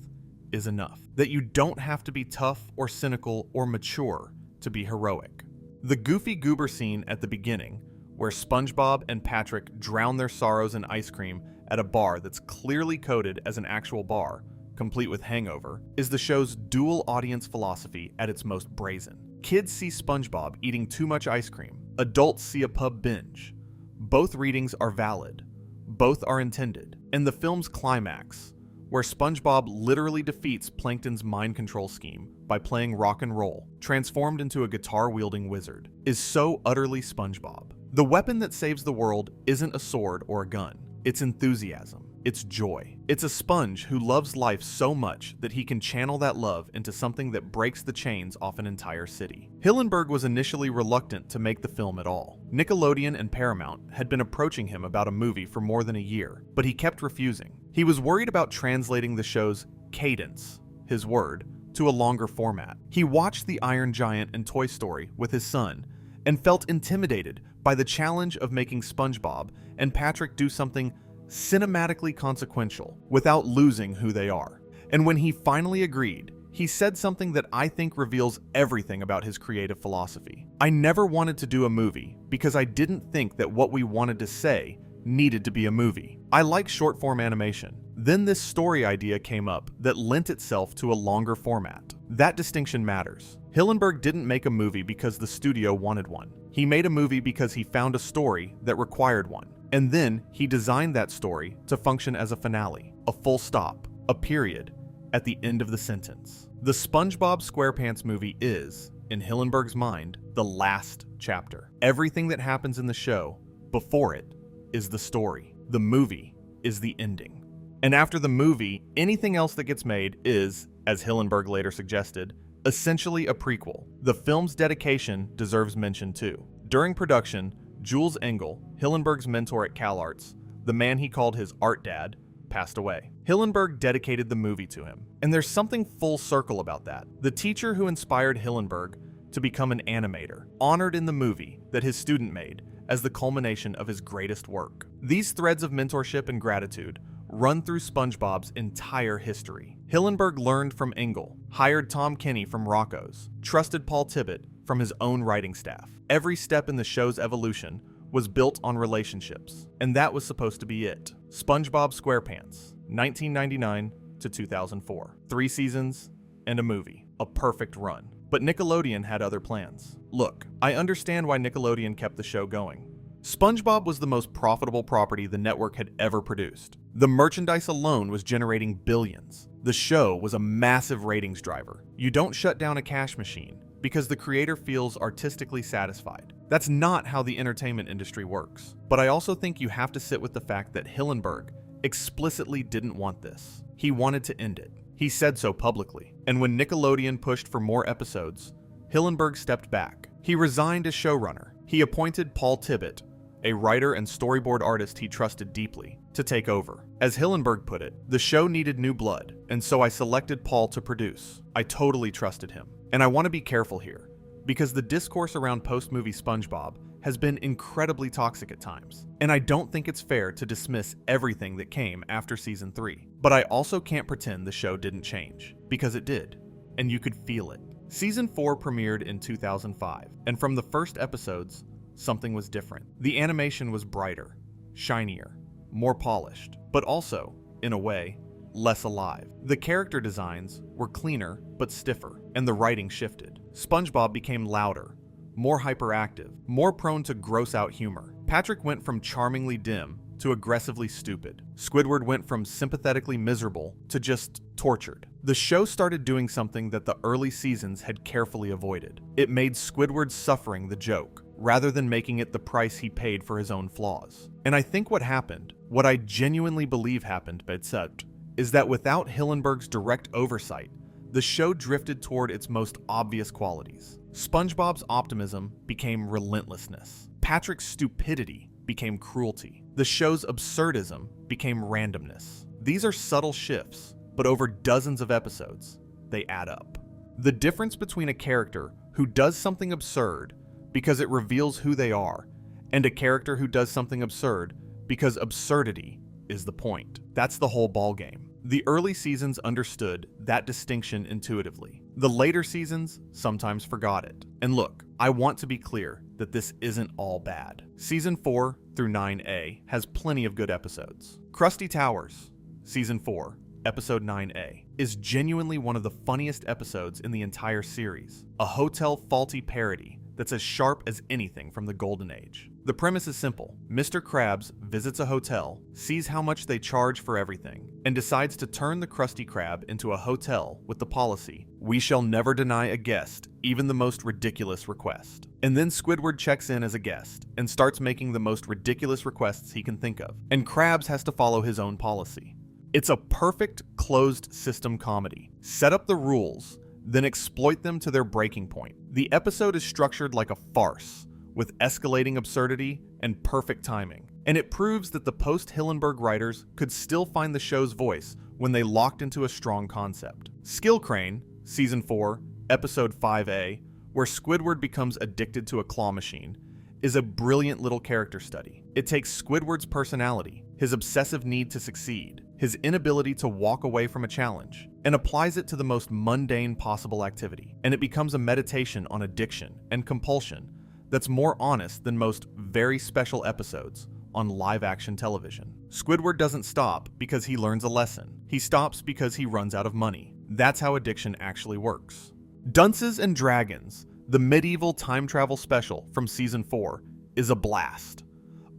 is enough. That you don't have to be tough or cynical or mature to be heroic. The goofy goober scene at the beginning, where SpongeBob and Patrick drown their sorrows in ice cream at a bar that's clearly coded as an actual bar, complete with hangover, is the show's dual audience philosophy at its most brazen. Kids see SpongeBob eating too much ice cream. Adults see a pub binge. Both readings are valid. Both are intended. And the film's climax, where SpongeBob literally defeats Plankton's mind control scheme by playing rock and roll, transformed into a guitar-wielding wizard, is so utterly SpongeBob. The weapon that saves the world isn't a sword or a gun. It's enthusiasm. It's joy. It's a sponge who loves life so much that he can channel that love into something that breaks the chains off an entire city. Hillenberg was initially reluctant to make the film at all. Nickelodeon and Paramount had been approaching him about a movie for more than a year, but he kept refusing. He was worried about translating the show's cadence, his word, to a longer format. He watched The Iron Giant and Toy Story with his son and felt intimidated by the challenge of making SpongeBob and Patrick do something cinematically consequential without losing who they are. And when he finally agreed, he said something that I think reveals everything about his creative philosophy. I never wanted to do a movie because I didn't think that what we wanted to say needed to be a movie. I like short-form animation. Then this story idea came up that lent itself to a longer format. That distinction matters. Hillenberg didn't make a movie because the studio wanted one. He made a movie because he found a story that required one. And then he designed that story to function as a finale, a full stop, a period, at the end of the sentence. The SpongeBob SquarePants movie is, in Hillenberg's mind, the last chapter. Everything that happens in the show, before it, is the story. The movie is the ending. And after the movie, anything else that gets made is, as Hillenberg later suggested, essentially a prequel. The film's dedication deserves mention too. During production, Jules Engel, Hillenberg's mentor at CalArts, the man he called his art dad, passed away. Hillenberg dedicated the movie to him, and there's something full circle about that. The teacher who inspired Hillenberg to become an animator, honored in the movie that his student made as the culmination of his greatest work. These threads of mentorship and gratitude run through SpongeBob's entire history. Hillenberg learned from Engel, hired Tom Kenny from Rocco's, trusted Paul Tibbitt from his own writing staff. Every step in the show's evolution was built on relationships, and that was supposed to be it. SpongeBob SquarePants, 1999 to 2004. 3 seasons and a movie. A perfect run. But Nickelodeon had other plans. Look, I understand why Nickelodeon kept the show going. SpongeBob was the most profitable property the network had ever produced. The merchandise alone was generating billions. The show was a massive ratings driver. You don't shut down a cash machine because the creator feels artistically satisfied. That's not how the entertainment industry works. But I also think you have to sit with the fact that Hillenberg explicitly didn't want this. He wanted to end it. He said so publicly. And when Nickelodeon pushed for more episodes, Hillenberg stepped back. He resigned as showrunner. He appointed Paul Tibbitt, a writer and storyboard artist he trusted deeply, to take over. As Hillenberg put it, the show needed new blood, and so I selected Paul to produce. I totally trusted him. And I want to be careful here, because the discourse around post-movie SpongeBob has been incredibly toxic at times, and I don't think it's fair to dismiss everything that came after season 3. But I also can't pretend the show didn't change, because it did, and you could feel it. Season 4 premiered in 2005, and from the first episodes, something was different. The animation was brighter, shinier, more polished, but also, in a way, less alive. The character designs were cleaner but stiffer, and the writing shifted. SpongeBob became louder, more hyperactive, more prone to gross-out humor. Patrick went from charmingly dim to aggressively stupid. Squidward went from sympathetically miserable to just tortured. The show started doing something that the early seasons had carefully avoided. It made Squidward's suffering the joke, rather than making it the price he paid for his own flaws. And I think what happened, what I genuinely believe happened, except, is that without Hillenberg's direct oversight, the show drifted toward its most obvious qualities. SpongeBob's optimism became relentlessness. Patrick's stupidity became cruelty. The show's absurdism became randomness. These are subtle shifts, but over dozens of episodes, they add up. The difference between a character who does something absurd because it reveals who they are, and a character who does something absurd because absurdity is the point. That's the whole ballgame. The early seasons understood that distinction intuitively. The later seasons sometimes forgot it. And look, I want to be clear that this isn't all bad. Season 4 through 9A has plenty of good episodes. Krusty Towers, Season 4, Episode 9A, is genuinely one of the funniest episodes in the entire series. A hotel faulty parody that's as sharp as anything from the Golden Age. The premise is simple. Mr. Krabs visits a hotel, sees how much they charge for everything, and decides to turn the Krusty Krab into a hotel with the policy, "We shall never deny a guest, even the most ridiculous request." And then Squidward checks in as a guest and starts making the most ridiculous requests he can think of, and Krabs has to follow his own policy. It's a perfect closed system comedy. Set up the rules, then exploit them to their breaking point. The episode is structured like a farce, with escalating absurdity and perfect timing. And it proves that the post-Hillenberg writers could still find the show's voice when they locked into a strong concept. Skill Crane, Season 4, Episode 5A, where Squidward becomes addicted to a claw machine, is a brilliant little character study. It takes Squidward's personality, his obsessive need to succeed, his inability to walk away from a challenge, and applies it to the most mundane possible activity. And it becomes a meditation on addiction and compulsion that's more honest than most very special episodes on live-action television. Squidward doesn't stop because he learns a lesson. He stops because he runs out of money. That's how addiction actually works. Dunces and Dragons, the medieval time travel special from Season 4, is a blast.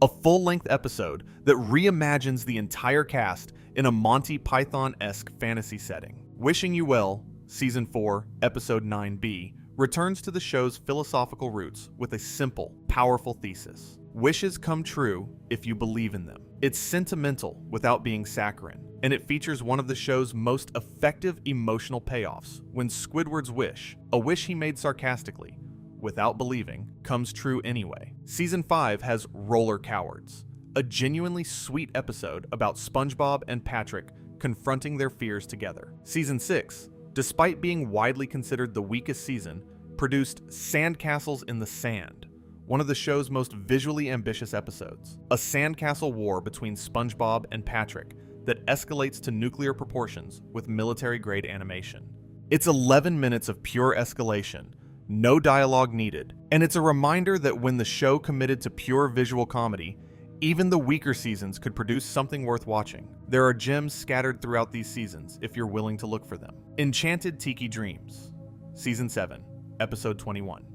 A full-length episode that reimagines the entire cast in a Monty Python-esque fantasy setting. Wishing You Well, Season 4, Episode 9B, returns to the show's philosophical roots with a simple, powerful thesis. Wishes come true if you believe in them. It's sentimental without being saccharine, and it features one of the show's most effective emotional payoffs when Squidward's wish, a wish he made sarcastically, without believing, comes true anyway. Season 5 has Roller Cowards, a genuinely sweet episode about SpongeBob and Patrick confronting their fears together. Season 6, despite being widely considered the weakest season, produced Sandcastles in the Sand, one of the show's most visually ambitious episodes. A sandcastle war between SpongeBob and Patrick that escalates to nuclear proportions with military-grade animation. It's 11 minutes of pure escalation, no dialogue needed, and it's a reminder that when the show committed to pure visual comedy, even the weaker seasons could produce something worth watching. There are gems scattered throughout these seasons if you're willing to look for them. Enchanted Tiki Dreams, Season 7, Episode 21.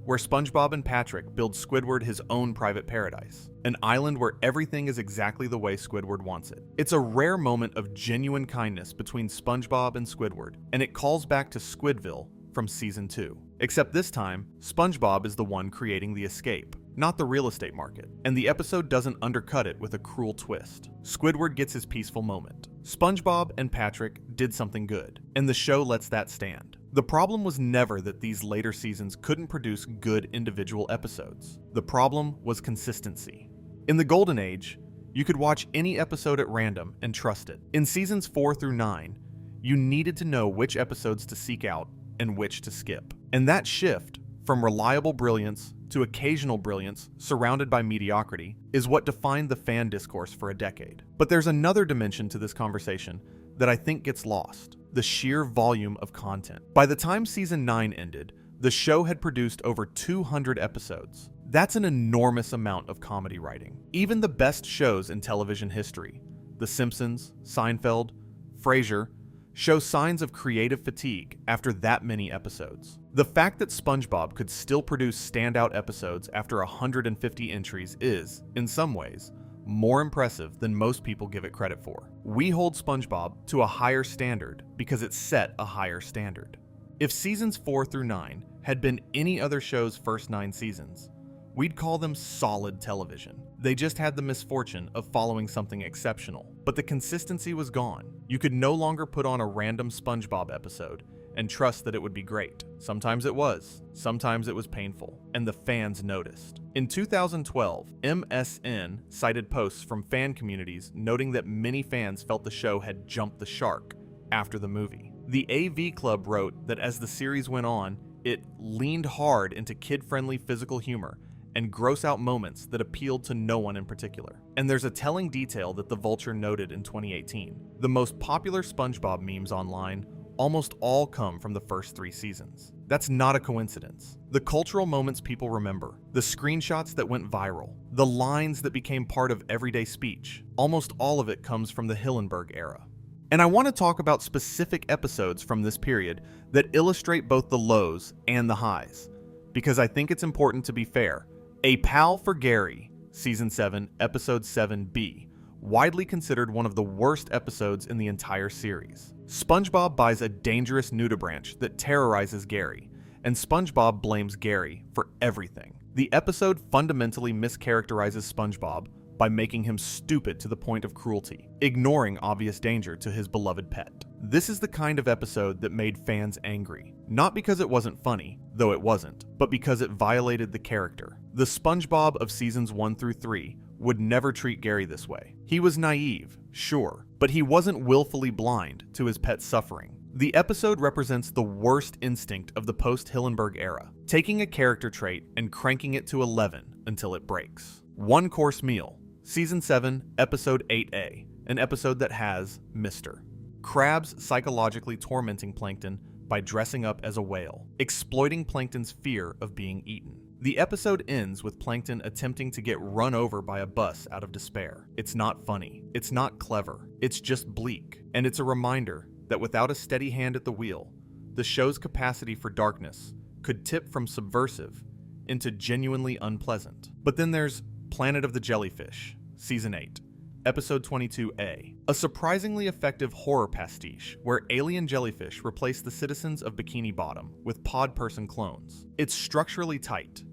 Where SpongeBob and Patrick build Squidward his own private paradise, an island where everything is exactly the way Squidward wants it. It's a rare moment of genuine kindness between SpongeBob and Squidward, and it calls back to Squidville from Season 2. Except this time, SpongeBob is the one creating the escape, not the real estate market, and the episode doesn't undercut it with a cruel twist. Squidward gets his peaceful moment. SpongeBob and Patrick did something good, and the show lets that stand. The problem was never that these later seasons couldn't produce good individual episodes. The problem was consistency. In the Golden Age, you could watch any episode at random and trust it. In Seasons 4 through 9, you needed to know which episodes to seek out and which to skip. And that shift from reliable brilliance to occasional brilliance surrounded by mediocrity is what defined the fan discourse for a decade. But there's another dimension to this conversation that I think gets lost: the sheer volume of content. By the time Season 9 ended, the show had produced over 200 episodes. That's an enormous amount of comedy writing. Even the best shows in television history, The Simpsons, Seinfeld, Frasier, show signs of creative fatigue after that many episodes. The fact that SpongeBob could still produce standout episodes after 150 entries is, in some ways, more impressive than most people give it credit for. We hold SpongeBob to a higher standard because it set a higher standard. If Seasons 4 through 9 had been any other show's first 9 seasons, we'd call them solid television. They just had the misfortune of following something exceptional, but the consistency was gone. You could no longer put on a random SpongeBob episode and trust that it would be great. Sometimes it was, sometimes it was painful, and the fans noticed. In 2012, MSN cited posts from fan communities noting that many fans felt the show had jumped the shark after the movie. The AV Club wrote that as the series went on, it leaned hard into kid-friendly physical humor and gross-out moments that appealed to no one in particular. And there's a telling detail that The Vulture noted in 2018. The most popular SpongeBob memes online almost all come from the first 3 seasons. That's not a coincidence. The cultural moments people remember, the screenshots that went viral, the lines that became part of everyday speech, almost all of it comes from the Hillenberg era. And I want to talk about specific episodes from this period that illustrate both the lows and the highs, because I think it's important to be fair. A Pal for Gary, Season 7, Episode 7B, widely considered one of the worst episodes in the entire series. SpongeBob buys a dangerous nudibranch that terrorizes Gary, and SpongeBob blames Gary for everything. The episode fundamentally mischaracterizes SpongeBob by making him stupid to the point of cruelty, ignoring obvious danger to his beloved pet. This is the kind of episode that made fans angry, not because it wasn't funny, though it wasn't, but because it violated the character. The SpongeBob of seasons 1 through 3 would never treat Gary this way. He was naive, sure, but he wasn't willfully blind to his pet's suffering. The episode represents the worst instinct of the post-Hillenberg era, taking a character trait and cranking it to 11 until it breaks. One Course Meal, Season 7, Episode 8A, an episode that has Mr. Krabs psychologically tormenting Plankton by dressing up as a whale, exploiting Plankton's fear of being eaten. The episode ends with Plankton attempting to get run over by a bus out of despair. It's not funny, it's not clever, it's just bleak, and it's a reminder that without a steady hand at the wheel, the show's capacity for darkness could tip from subversive into genuinely unpleasant. But then there's Planet of the Jellyfish, Season 8, Episode 22A, a surprisingly effective horror pastiche where alien jellyfish replace the citizens of Bikini Bottom with pod person clones. It's structurally tight,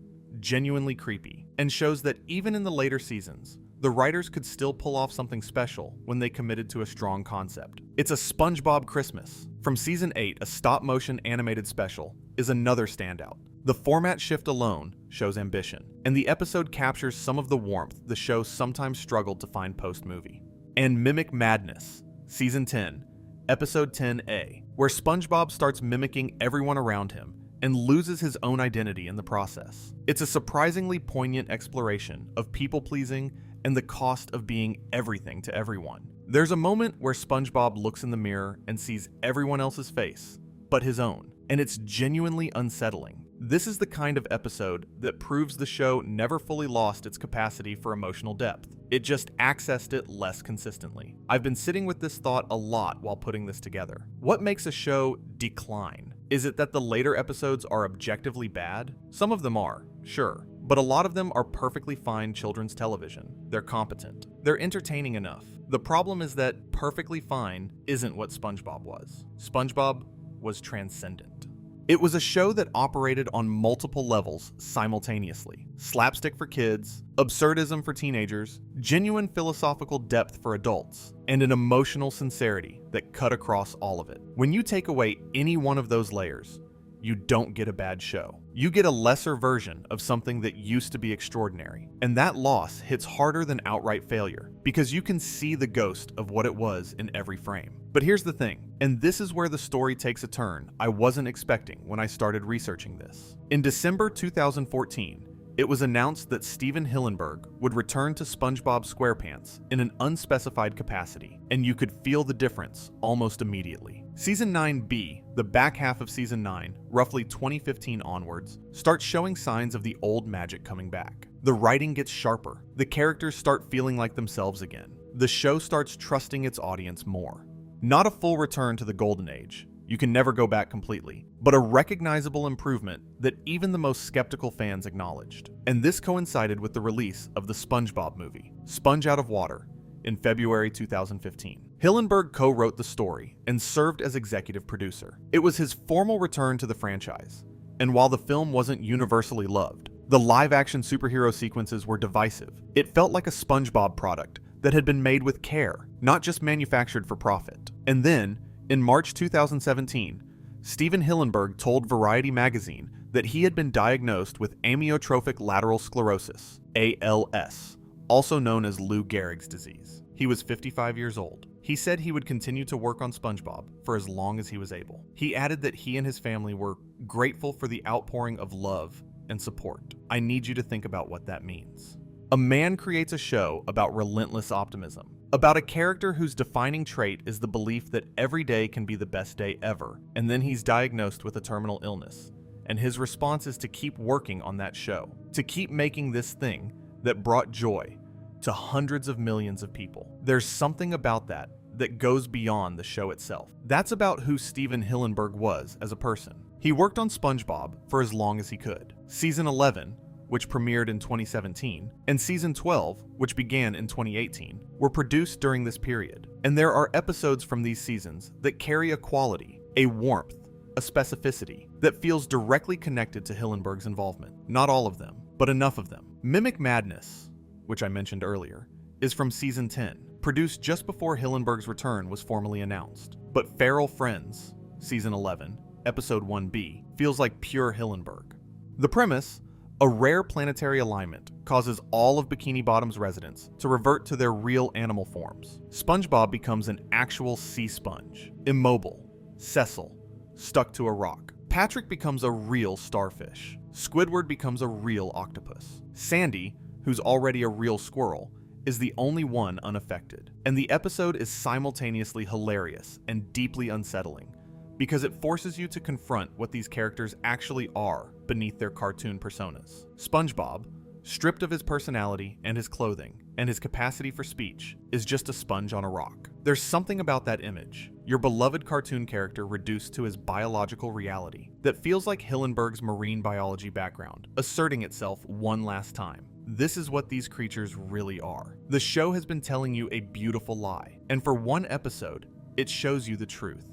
genuinely creepy, and shows that even in the later seasons, the writers could still pull off something special when they committed to a strong concept. It's a SpongeBob Christmas. From Season 8, a stop-motion animated special, is another standout. The format shift alone shows ambition, and the episode captures some of the warmth the show sometimes struggled to find post-movie. And Mimic Madness, Season 10, Episode 10A, where SpongeBob starts mimicking everyone around him and loses his own identity in the process. It's a surprisingly poignant exploration of people-pleasing and the cost of being everything to everyone. There's a moment where SpongeBob looks in the mirror and sees everyone else's face, but his own, and it's genuinely unsettling. This is the kind of episode that proves the show never fully lost its capacity for emotional depth. It just accessed it less consistently. I've been sitting with this thought a lot while putting this together. What makes a show decline? Is it that the later episodes are objectively bad? Some of them are, sure, but a lot of them are perfectly fine children's television. They're competent. They're entertaining enough. The problem is that perfectly fine isn't what SpongeBob was. SpongeBob was transcendent. It was a show that operated on multiple levels simultaneously. Slapstick for kids, absurdism for teenagers, genuine philosophical depth for adults, and an emotional sincerity that cut across all of it. When you take away any one of those layers, you don't get a bad show. You get a lesser version of something that used to be extraordinary. And that loss hits harder than outright failure, because you can see the ghost of what it was in every frame. But here's the thing, and this is where the story takes a turn I wasn't expecting when I started researching this. In December 2014, it was announced that Steven Hillenberg would return to SpongeBob SquarePants in an unspecified capacity, and you could feel the difference almost immediately. Season 9B, the back half of Season 9, roughly 2015 onwards, starts showing signs of the old magic coming back. The writing gets sharper, the characters start feeling like themselves again. The show starts trusting its audience more. Not a full return to the golden age. You can never go back completely, but a recognizable improvement that even the most skeptical fans acknowledged. And this coincided with the release of the SpongeBob movie, Sponge Out of Water, in February 2015. Hillenberg co-wrote the story and served as executive producer. It was his formal return to the franchise, and while the film wasn't universally loved, the live-action superhero sequences were divisive. It felt like a SpongeBob product that had been made with care, not just manufactured for profit. And then, in March 2017, Steven Hillenberg told Variety magazine that he had been diagnosed with amyotrophic lateral sclerosis, ALS, also known as Lou Gehrig's disease. He was 55 years old. He said he would continue to work on SpongeBob for as long as he was able. He added that he and his family were grateful for the outpouring of love and support. I need you to think about what that means. A man creates a show about relentless optimism, about a character whose defining trait is the belief that every day can be the best day ever, and then he's diagnosed with a terminal illness. And his response is to keep working on that show, to keep making this thing that brought joy to hundreds of millions of people. There's something about that that goes beyond the show itself. That's about who Steven Hillenberg was as a person. He worked on SpongeBob for as long as he could. Season 11, which premiered in 2017, and Season 12, which began in 2018, were produced during this period. And there are episodes from these seasons that carry a quality, a warmth, a specificity that feels directly connected to Hillenberg's involvement. Not all of them, but enough of them. Mimic Madness, which I mentioned earlier, is from Season 10, produced just before Hillenberg's return was formally announced. But Feral Friends, Season 11, Episode 1B, feels like pure Hillenberg. The premise: a rare planetary alignment causes all of Bikini Bottom's residents to revert to their real animal forms. SpongeBob becomes an actual sea sponge, immobile, sessile, stuck to a rock. Patrick becomes a real starfish. Squidward becomes a real octopus. Sandy, who's already a real squirrel, is the only one unaffected. And the episode is simultaneously hilarious and deeply unsettling, because it forces you to confront what these characters actually are beneath their cartoon personas. SpongeBob, stripped of his personality and his clothing and his capacity for speech, is just a sponge on a rock. There's something about that image, your beloved cartoon character reduced to his biological reality, that feels like Hillenberg's marine biology background, asserting itself one last time. This is what these creatures really are. The show has been telling you a beautiful lie, and for one episode, it shows you the truth.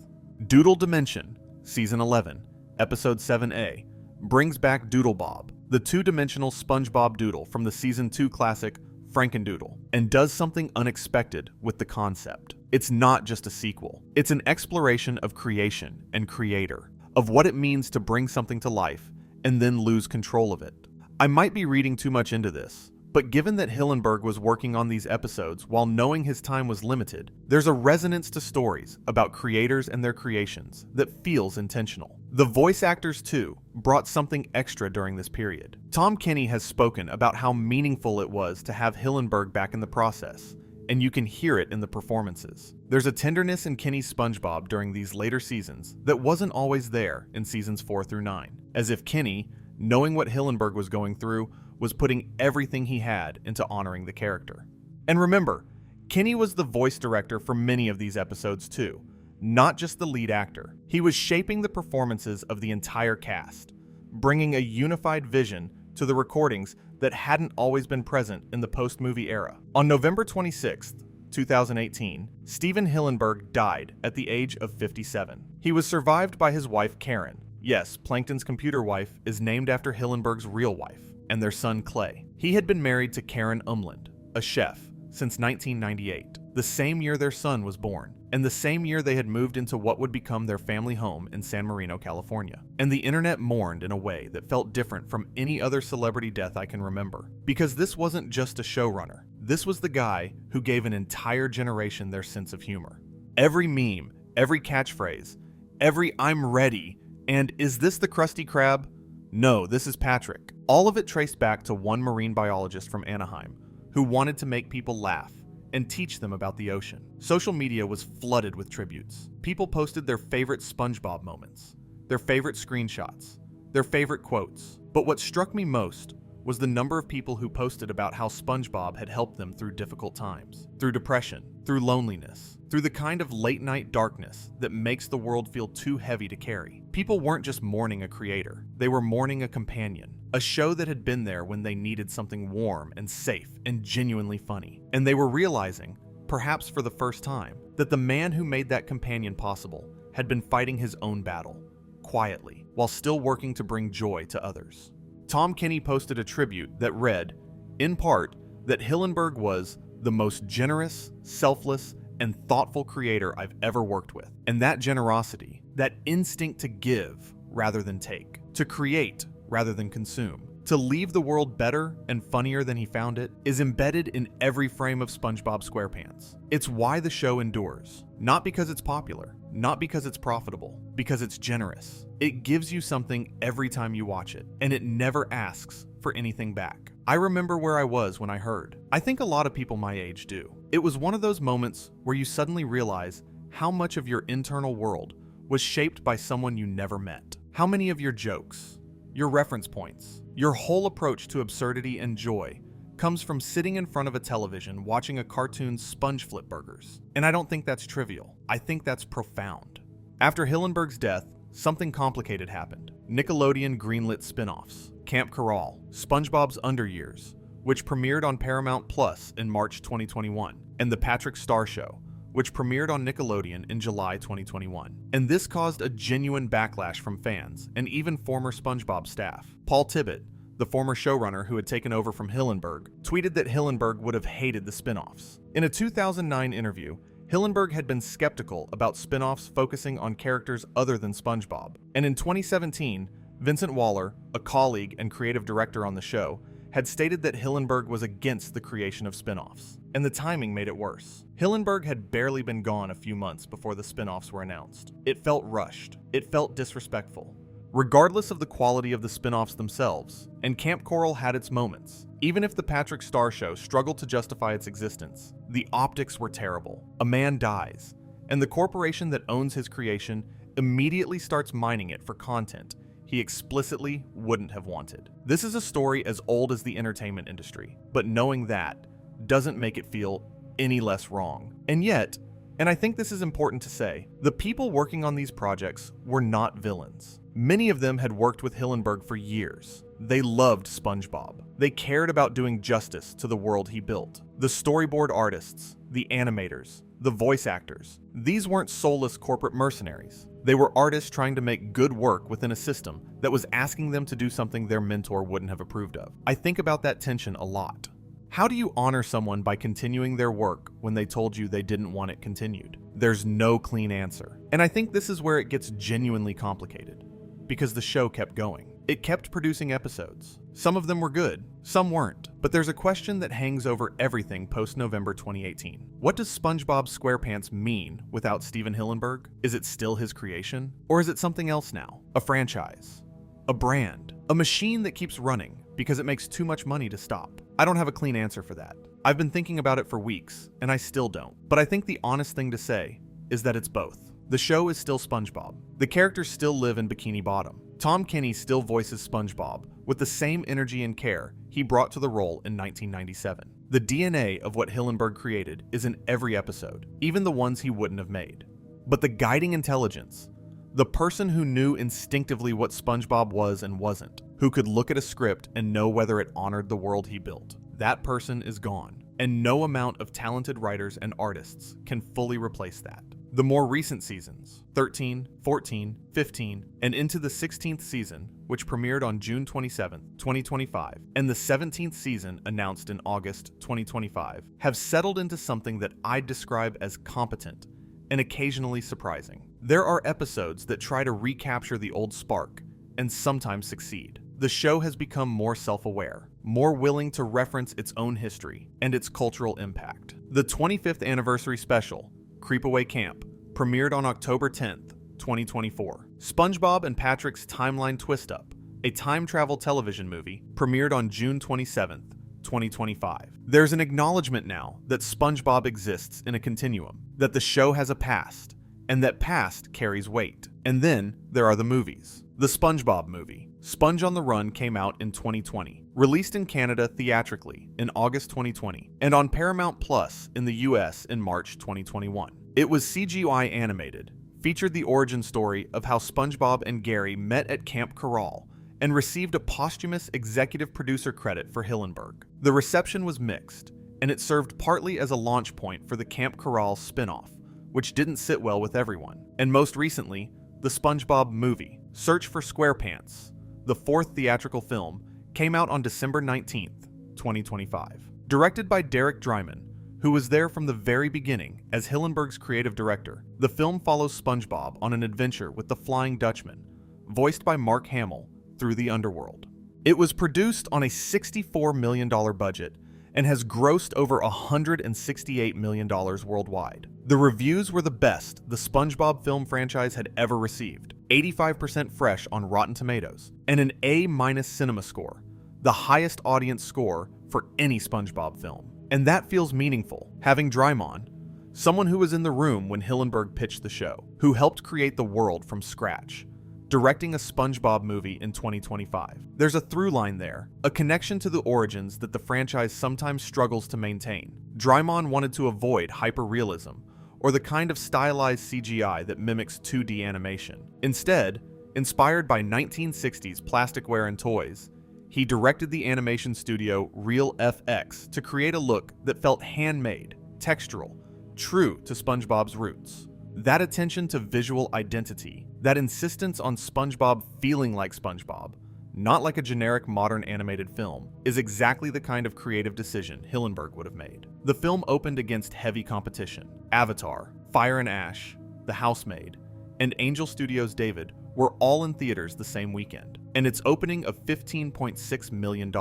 Doodle Dimension, Season 11, Episode 7A, brings back Doodlebob, the two-dimensional SpongeBob doodle from the Season 2 classic Frankendoodle, and does something unexpected with the concept. It's not just a sequel. It's an exploration of creation and creator, of what it means to bring something to life and then lose control of it. I might be reading too much into this, but given that Hillenberg was working on these episodes while knowing his time was limited, there's a resonance to stories about creators and their creations that feels intentional. The voice actors, too, brought something extra during this period. Tom Kenny has spoken about how meaningful it was to have Hillenberg back in the process, and you can hear it in the performances. There's a tenderness in Kenny's SpongeBob during these later seasons that wasn't always there in Seasons 4 through 9, as if Kenny, knowing what Hillenberg was going through, was putting everything he had into honoring the character. And remember, Kenny was the voice director for many of these episodes too, not just the lead actor. He was shaping the performances of the entire cast, bringing a unified vision to the recordings that hadn't always been present in the post-movie era. On November 26th, 2018, Steven Hillenberg died at the age of 57. He was survived by his wife Karen. Yes, Plankton's computer wife is named after Hillenberg's real wife, and their son Clay. He had been married to Karen Umland, a chef, since 1998, the same year their son was born, and the same year they had moved into what would become their family home in San Marino, California. And the internet mourned in a way that felt different from any other celebrity death I can remember, because this wasn't just a showrunner. This was the guy who gave an entire generation their sense of humor. Every meme, every catchphrase, every "I'm ready," and "Is this the Krusty Krab? No, this is Patrick." All of it traced back to one marine biologist from Anaheim who wanted to make people laugh and teach them about the ocean. Social media was flooded with tributes. People posted their favorite SpongeBob moments, their favorite screenshots, their favorite quotes. But what struck me most was the number of people who posted about how SpongeBob had helped them through difficult times, through depression, through loneliness, through the kind of late-night darkness that makes the world feel too heavy to carry. People weren't just mourning a creator, they were mourning a companion, a show that had been there when they needed something warm and safe and genuinely funny. And they were realizing, perhaps for the first time, that the man who made that companion possible had been fighting his own battle, quietly, while still working to bring joy to others. Tom Kenny posted a tribute that read, in part, that Hillenberg was the most generous, selfless, and thoughtful creator I've ever worked with. And that generosity, that instinct to give rather than take, to create rather than consume, to leave the world better and funnier than he found it, is embedded in every frame of SpongeBob SquarePants. It's why the show endures. Not because it's popular, not because it's profitable, because it's generous. It gives you something every time you watch it, and it never asks for anything back. I remember where I was when I heard. I think a lot of people my age do. It was one of those moments where you suddenly realize how much of your internal world was shaped by someone you never met. How many of your jokes, your reference points, your whole approach to absurdity and joy comes from sitting in front of a television watching a cartoon's sponge flip burgers. And I don't think that's trivial. I think that's profound. After Hillenberg's death, something complicated happened. Nickelodeon greenlit spin-offs, Camp Corral, SpongeBob's Underyears, which premiered on Paramount Plus in March 2021, and The Patrick Star Show, which premiered on Nickelodeon in July 2021. And this caused a genuine backlash from fans and even former SpongeBob staff. Paul Tibbitt, the former showrunner who had taken over from Hillenberg, tweeted that Hillenberg would have hated the spin-offs. In a 2009 interview, Hillenberg had been skeptical about spin-offs focusing on characters other than SpongeBob. And in 2017, Vincent Waller, a colleague and creative director on the show, had stated that Hillenberg was against the creation of spin-offs. And the timing made it worse. Hillenberg had barely been gone a few months before the spin-offs were announced. It felt rushed. It felt disrespectful. Regardless of the quality of the spin-offs themselves, and Camp Coral had its moments. Even if the Patrick Star Show struggled to justify its existence, the optics were terrible. A man dies, and the corporation that owns his creation immediately starts mining it for content he explicitly wouldn't have wanted. This is a story as old as the entertainment industry, but knowing that doesn't make it feel any less wrong. And yet, and I think this is important to say, the people working on these projects were not villains. Many of them had worked with Hillenberg for years. They loved SpongeBob. They cared about doing justice to the world he built. The storyboard artists, the animators, the voice actors, these weren't soulless corporate mercenaries. They were artists trying to make good work within a system that was asking them to do something their mentor wouldn't have approved of. I think about that tension a lot. How do you honor someone by continuing their work when they told you they didn't want it continued? There's no clean answer. And I think this is where it gets genuinely complicated, because the show kept going. It kept producing episodes. Some of them were good, some weren't. But there's a question that hangs over everything post-November 2018. What does SpongeBob SquarePants mean without Steven Hillenberg? Is it still his creation? Or is it something else now? A franchise? A brand? A machine that keeps running because it makes too much money to stop? I don't have a clean answer for that. I've been thinking about it for weeks, and I still don't. But I think the honest thing to say is that it's both. The show is still SpongeBob. The characters still live in Bikini Bottom. Tom Kenny still voices SpongeBob with the same energy and care he brought to the role in 1997. The DNA of what Hillenberg created is in every episode, even the ones he wouldn't have made. But the guiding intelligence, the person who knew instinctively what SpongeBob was and wasn't, who could look at a script and know whether it honored the world he built, that person is gone. And no amount of talented writers and artists can fully replace that. The more recent seasons, 13, 14, 15, and into the 16th season, which premiered on June 27, 2025, and the 17th season announced in August 2025, have settled into something that I'd describe as competent and occasionally surprising. There are episodes that try to recapture the old spark and sometimes succeed. The show has become more self-aware, more willing to reference its own history and its cultural impact. The 25th anniversary special, Creepaway Camp, premiered on October 10th, 2024. SpongeBob and Patrick's Timeline Twist-Up, a time travel television movie, premiered on June 27th, 2025. There's an acknowledgement now that SpongeBob exists in a continuum, that the show has a past, and that past carries weight. And then there are the movies. The SpongeBob movie, Sponge on the Run, came out in 2020, released in Canada theatrically in August 2020, and on Paramount Plus in the US in March 2021. It was CGI animated, featured the origin story of how SpongeBob and Gary met at Camp Corral, and received a posthumous executive producer credit for Hillenberg. The reception was mixed, and it served partly as a launch point for the Camp Corral spin-off, which didn't sit well with everyone. And most recently, the SpongeBob movie, Search for SquarePants, the fourth theatrical film, came out on December 19th, 2025. Directed by Derek Dryman, who was there from the very beginning as Hillenberg's creative director, the film follows SpongeBob on an adventure with the Flying Dutchman, voiced by Mark Hamill, through the underworld. It was produced on a $64 million budget and has grossed over $168 million worldwide. The reviews were the best the SpongeBob film franchise had ever received, 85% fresh on Rotten Tomatoes, and an A- cinema score, the highest audience score for any SpongeBob film. And that feels meaningful, having Drymon, someone who was in the room when Hillenberg pitched the show, who helped create the world from scratch, directing a SpongeBob movie in 2025. There's a through line there, a connection to the origins that the franchise sometimes struggles to maintain. Drymon wanted to avoid hyperrealism, or the kind of stylized CGI that mimics 2D animation. Instead, inspired by 1960s plasticware and toys, he directed the animation studio Real FX to create a look that felt handmade, textural, true to SpongeBob's roots. That attention to visual identity, that insistence on SpongeBob feeling like SpongeBob, not like a generic modern animated film, is exactly the kind of creative decision Hillenberg would have made. The film opened against heavy competition. Avatar, Fire and Ash, The Housemaid, and Angel Studios' David were all in theaters the same weekend, and its opening of $15.6 million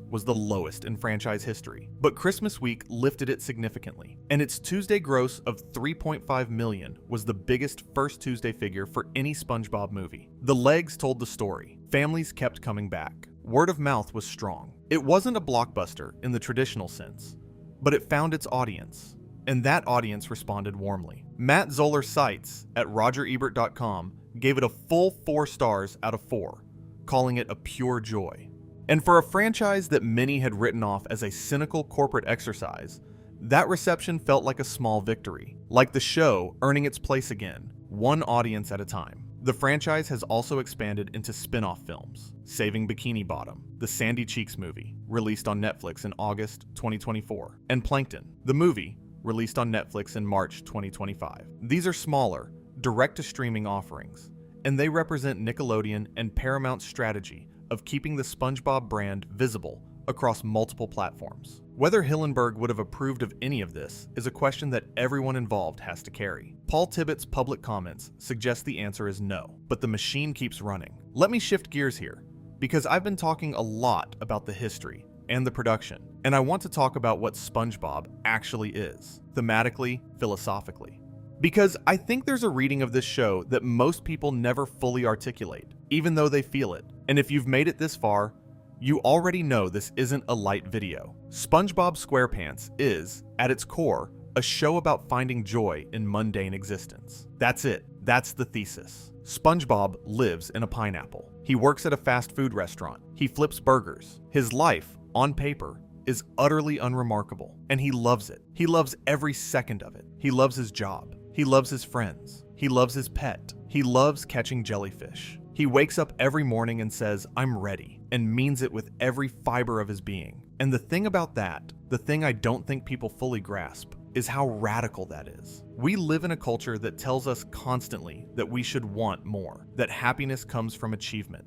was the lowest in franchise history. But Christmas week lifted it significantly, and its Tuesday gross of $3.5 million was the biggest first Tuesday figure for any SpongeBob movie. The legs told the story. Families kept coming back. Word of mouth was strong. It wasn't a blockbuster in the traditional sense, but it found its audience, and that audience responded warmly. Matt Zoller Seitz at RogerEbert.com gave it a full 4 stars out of 4, calling it a pure joy. And for a franchise that many had written off as a cynical corporate exercise, that reception felt like a small victory, like the show earning its place again, one audience at a time. The franchise has also expanded into spin-off films, Saving Bikini Bottom, the Sandy Cheeks movie, released on Netflix in August 2024, and Plankton, the movie, released on Netflix in March 2025. These are smaller, direct-to-streaming offerings, and they represent Nickelodeon and Paramount's strategy of keeping the SpongeBob brand visible across multiple platforms. Whether Hillenberg would have approved of any of this is a question that everyone involved has to carry. Paul Tibbitt's public comments suggest the answer is no, but the machine keeps running. Let me shift gears here, because I've been talking a lot about the history and the production, and I want to talk about what SpongeBob actually is, thematically, philosophically. Because I think there's a reading of this show that most people never fully articulate, even though they feel it. And if you've made it this far, you already know this isn't a light video. SpongeBob SquarePants is, at its core, a show about finding joy in mundane existence. That's it. That's the thesis. SpongeBob lives in a pineapple. He works at a fast food restaurant. He flips burgers. His life, on paper, is utterly unremarkable, and he loves it. He loves every second of it. He loves his job. He loves his friends. He loves his pet. He loves catching jellyfish. He wakes up every morning and says, "I'm ready," and means it with every fiber of his being. And the thing about that, the thing I don't think people fully grasp, is how radical that is. We live in a culture that tells us constantly that we should want more, that happiness comes from achievement,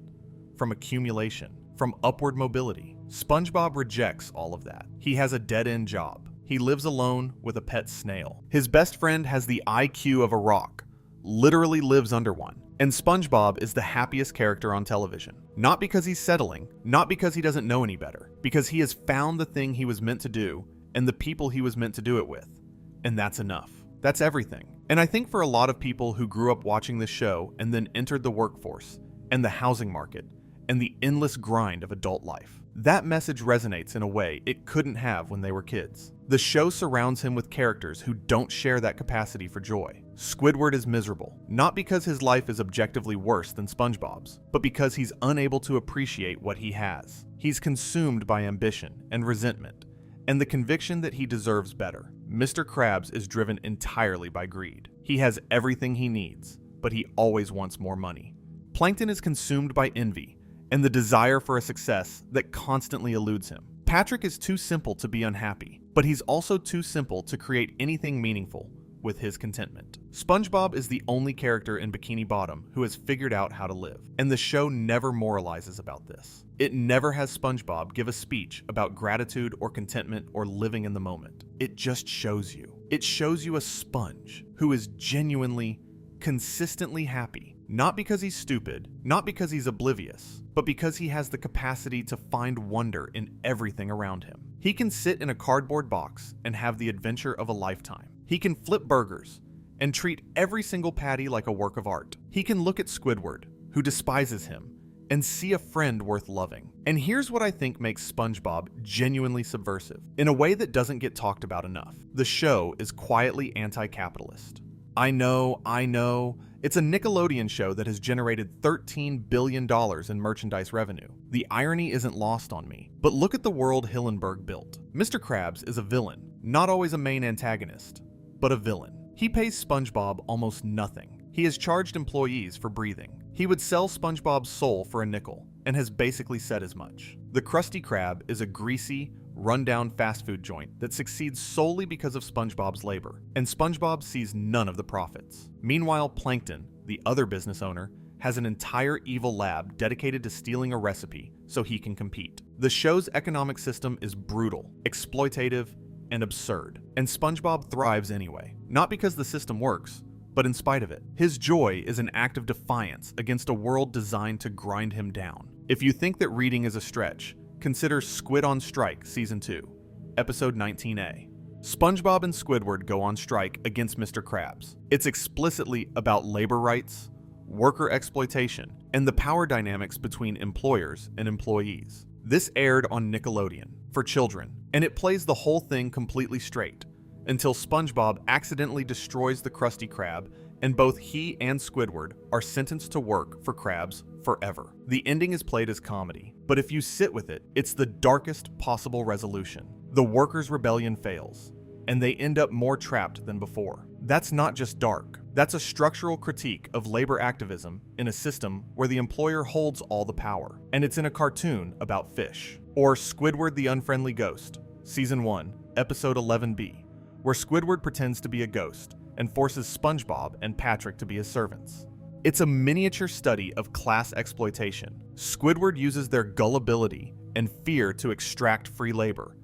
from accumulation, from upward mobility. SpongeBob rejects all of that. He has a dead-end job. He lives alone with a pet snail. His best friend has the IQ of a rock, literally lives under one. And SpongeBob is the happiest character on television. Not because he's settling, not because he doesn't know any better, because he has found the thing he was meant to do and the people he was meant to do it with. And that's enough. That's everything. And I think for a lot of people who grew up watching this show and then entered the workforce and the housing market and the endless grind of adult life, that message resonates in a way it couldn't have when they were kids. The show surrounds him with characters who don't share that capacity for joy. Squidward is miserable, not because his life is objectively worse than SpongeBob's, but because he's unable to appreciate what he has. He's consumed by ambition and resentment, and the conviction that he deserves better. Mr. Krabs is driven entirely by greed. He has everything he needs, but he always wants more money. Plankton is consumed by envy and the desire for a success that constantly eludes him. Patrick is too simple to be unhappy, but he's also too simple to create anything meaningful with his contentment. SpongeBob is the only character in Bikini Bottom who has figured out how to live, and the show never moralizes about this. It never has SpongeBob give a speech about gratitude or contentment or living in the moment. It just shows you. It shows you a sponge who is genuinely, consistently happy, not because he's stupid, not because he's oblivious, but because he has the capacity to find wonder in everything around him. He can sit in a cardboard box and have the adventure of a lifetime. He can flip burgers and treat every single patty like a work of art. He can look at Squidward, who despises him, and see a friend worth loving. And here's what I think makes SpongeBob genuinely subversive, in a way that doesn't get talked about enough. The show is quietly anti-capitalist. I know, It's a Nickelodeon show that has generated $13 billion in merchandise revenue. The irony isn't lost on me, but look at the world Hillenberg built. Mr. Krabs is a villain, not always a main antagonist, but a villain. He pays SpongeBob almost nothing. He has charged employees for breathing. He would sell SpongeBob's soul for a nickel, and has basically said as much. The Krusty Krab is a greasy, run-down fast food joint that succeeds solely because of SpongeBob's labor, and SpongeBob sees none of the profits. Meanwhile, Plankton, the other business owner, has an entire evil lab dedicated to stealing a recipe so he can compete. The show's economic system is brutal, exploitative, and absurd, and SpongeBob thrives anyway, not because the system works, but in spite of it. His joy is an act of defiance against a world designed to grind him down. If you think that reading is a stretch, consider Squid on Strike Season 2, Episode 19A. SpongeBob and Squidward go on strike against Mr. Krabs. It's explicitly about labor rights, worker exploitation, and the power dynamics between employers and employees. This aired on Nickelodeon for children, and it plays the whole thing completely straight, until SpongeBob accidentally destroys the Krusty Krab, and both he and Squidward are sentenced to work for Krabs forever. The ending is played as comedy, but if you sit with it, it's the darkest possible resolution. The workers' rebellion fails, and they end up more trapped than before. That's not just dark. That's a structural critique of labor activism in a system where the employer holds all the power. And it's in a cartoon about fish. Or Squidward the Unfriendly Ghost, Season 1, Episode 11B, where Squidward pretends to be a ghost and forces SpongeBob and Patrick to be his servants. It's a miniature study of class exploitation. Squidward uses their gullibility and fear to extract free labor,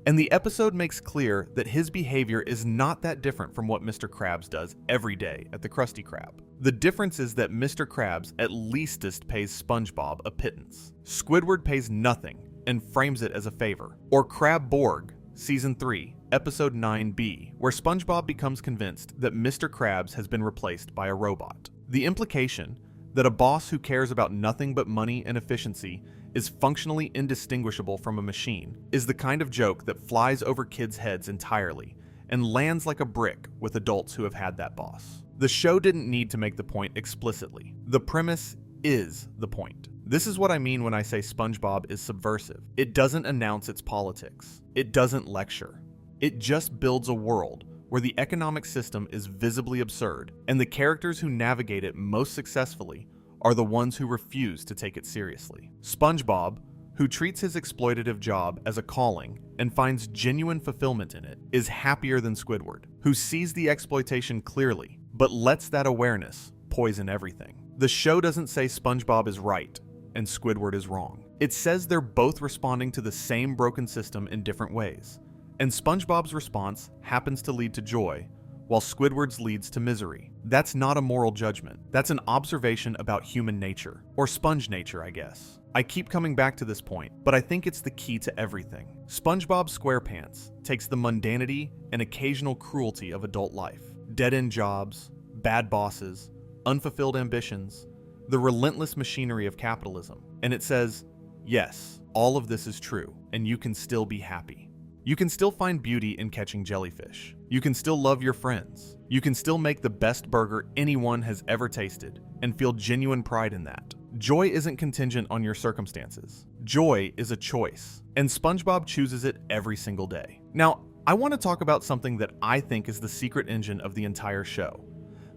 and the episode makes clear that his behavior is not that different from what Mr. Krabs does every day at the Krusty Krab. The difference is that Mr. Krabs at leastest pays SpongeBob a pittance. Squidward pays nothing and frames it as a favor. Or Crab Borg, Season 3, Episode 9B, where SpongeBob becomes convinced that Mr. Krabs has been replaced by a robot. The implication that a boss who cares about nothing but money and efficiency is functionally indistinguishable from a machine is the kind of joke that flies over kids' heads entirely and lands like a brick with adults who have had that boss. The show didn't need to make the point explicitly. The premise is the point. This is what I mean when I say SpongeBob is subversive. It doesn't announce its politics. It doesn't lecture. It just builds a world where the economic system is visibly absurd, and the characters who navigate it most successfully are the ones who refuse to take it seriously. SpongeBob, who treats his exploitative job as a calling and finds genuine fulfillment in it, is happier than Squidward, who sees the exploitation clearly, but lets that awareness poison everything. The show doesn't say SpongeBob is right and Squidward is wrong. It says they're both responding to the same broken system in different ways, and SpongeBob's response happens to lead to joy, while Squidward's leads to misery. That's not a moral judgment. That's an observation about human nature, or sponge nature, I guess. I keep coming back to this point, but I think it's the key to everything. SpongeBob SquarePants takes the mundanity and occasional cruelty of adult life, dead-end jobs, bad bosses, unfulfilled ambitions, the relentless machinery of capitalism, and it says, yes, all of this is true, and you can still be happy. You can still find beauty in catching jellyfish. You can still love your friends. You can still make the best burger anyone has ever tasted and feel genuine pride in that. Joy isn't contingent on your circumstances. Joy is a choice, and SpongeBob chooses it every single day. Now, I want to talk about something that I think is the secret engine of the entire show.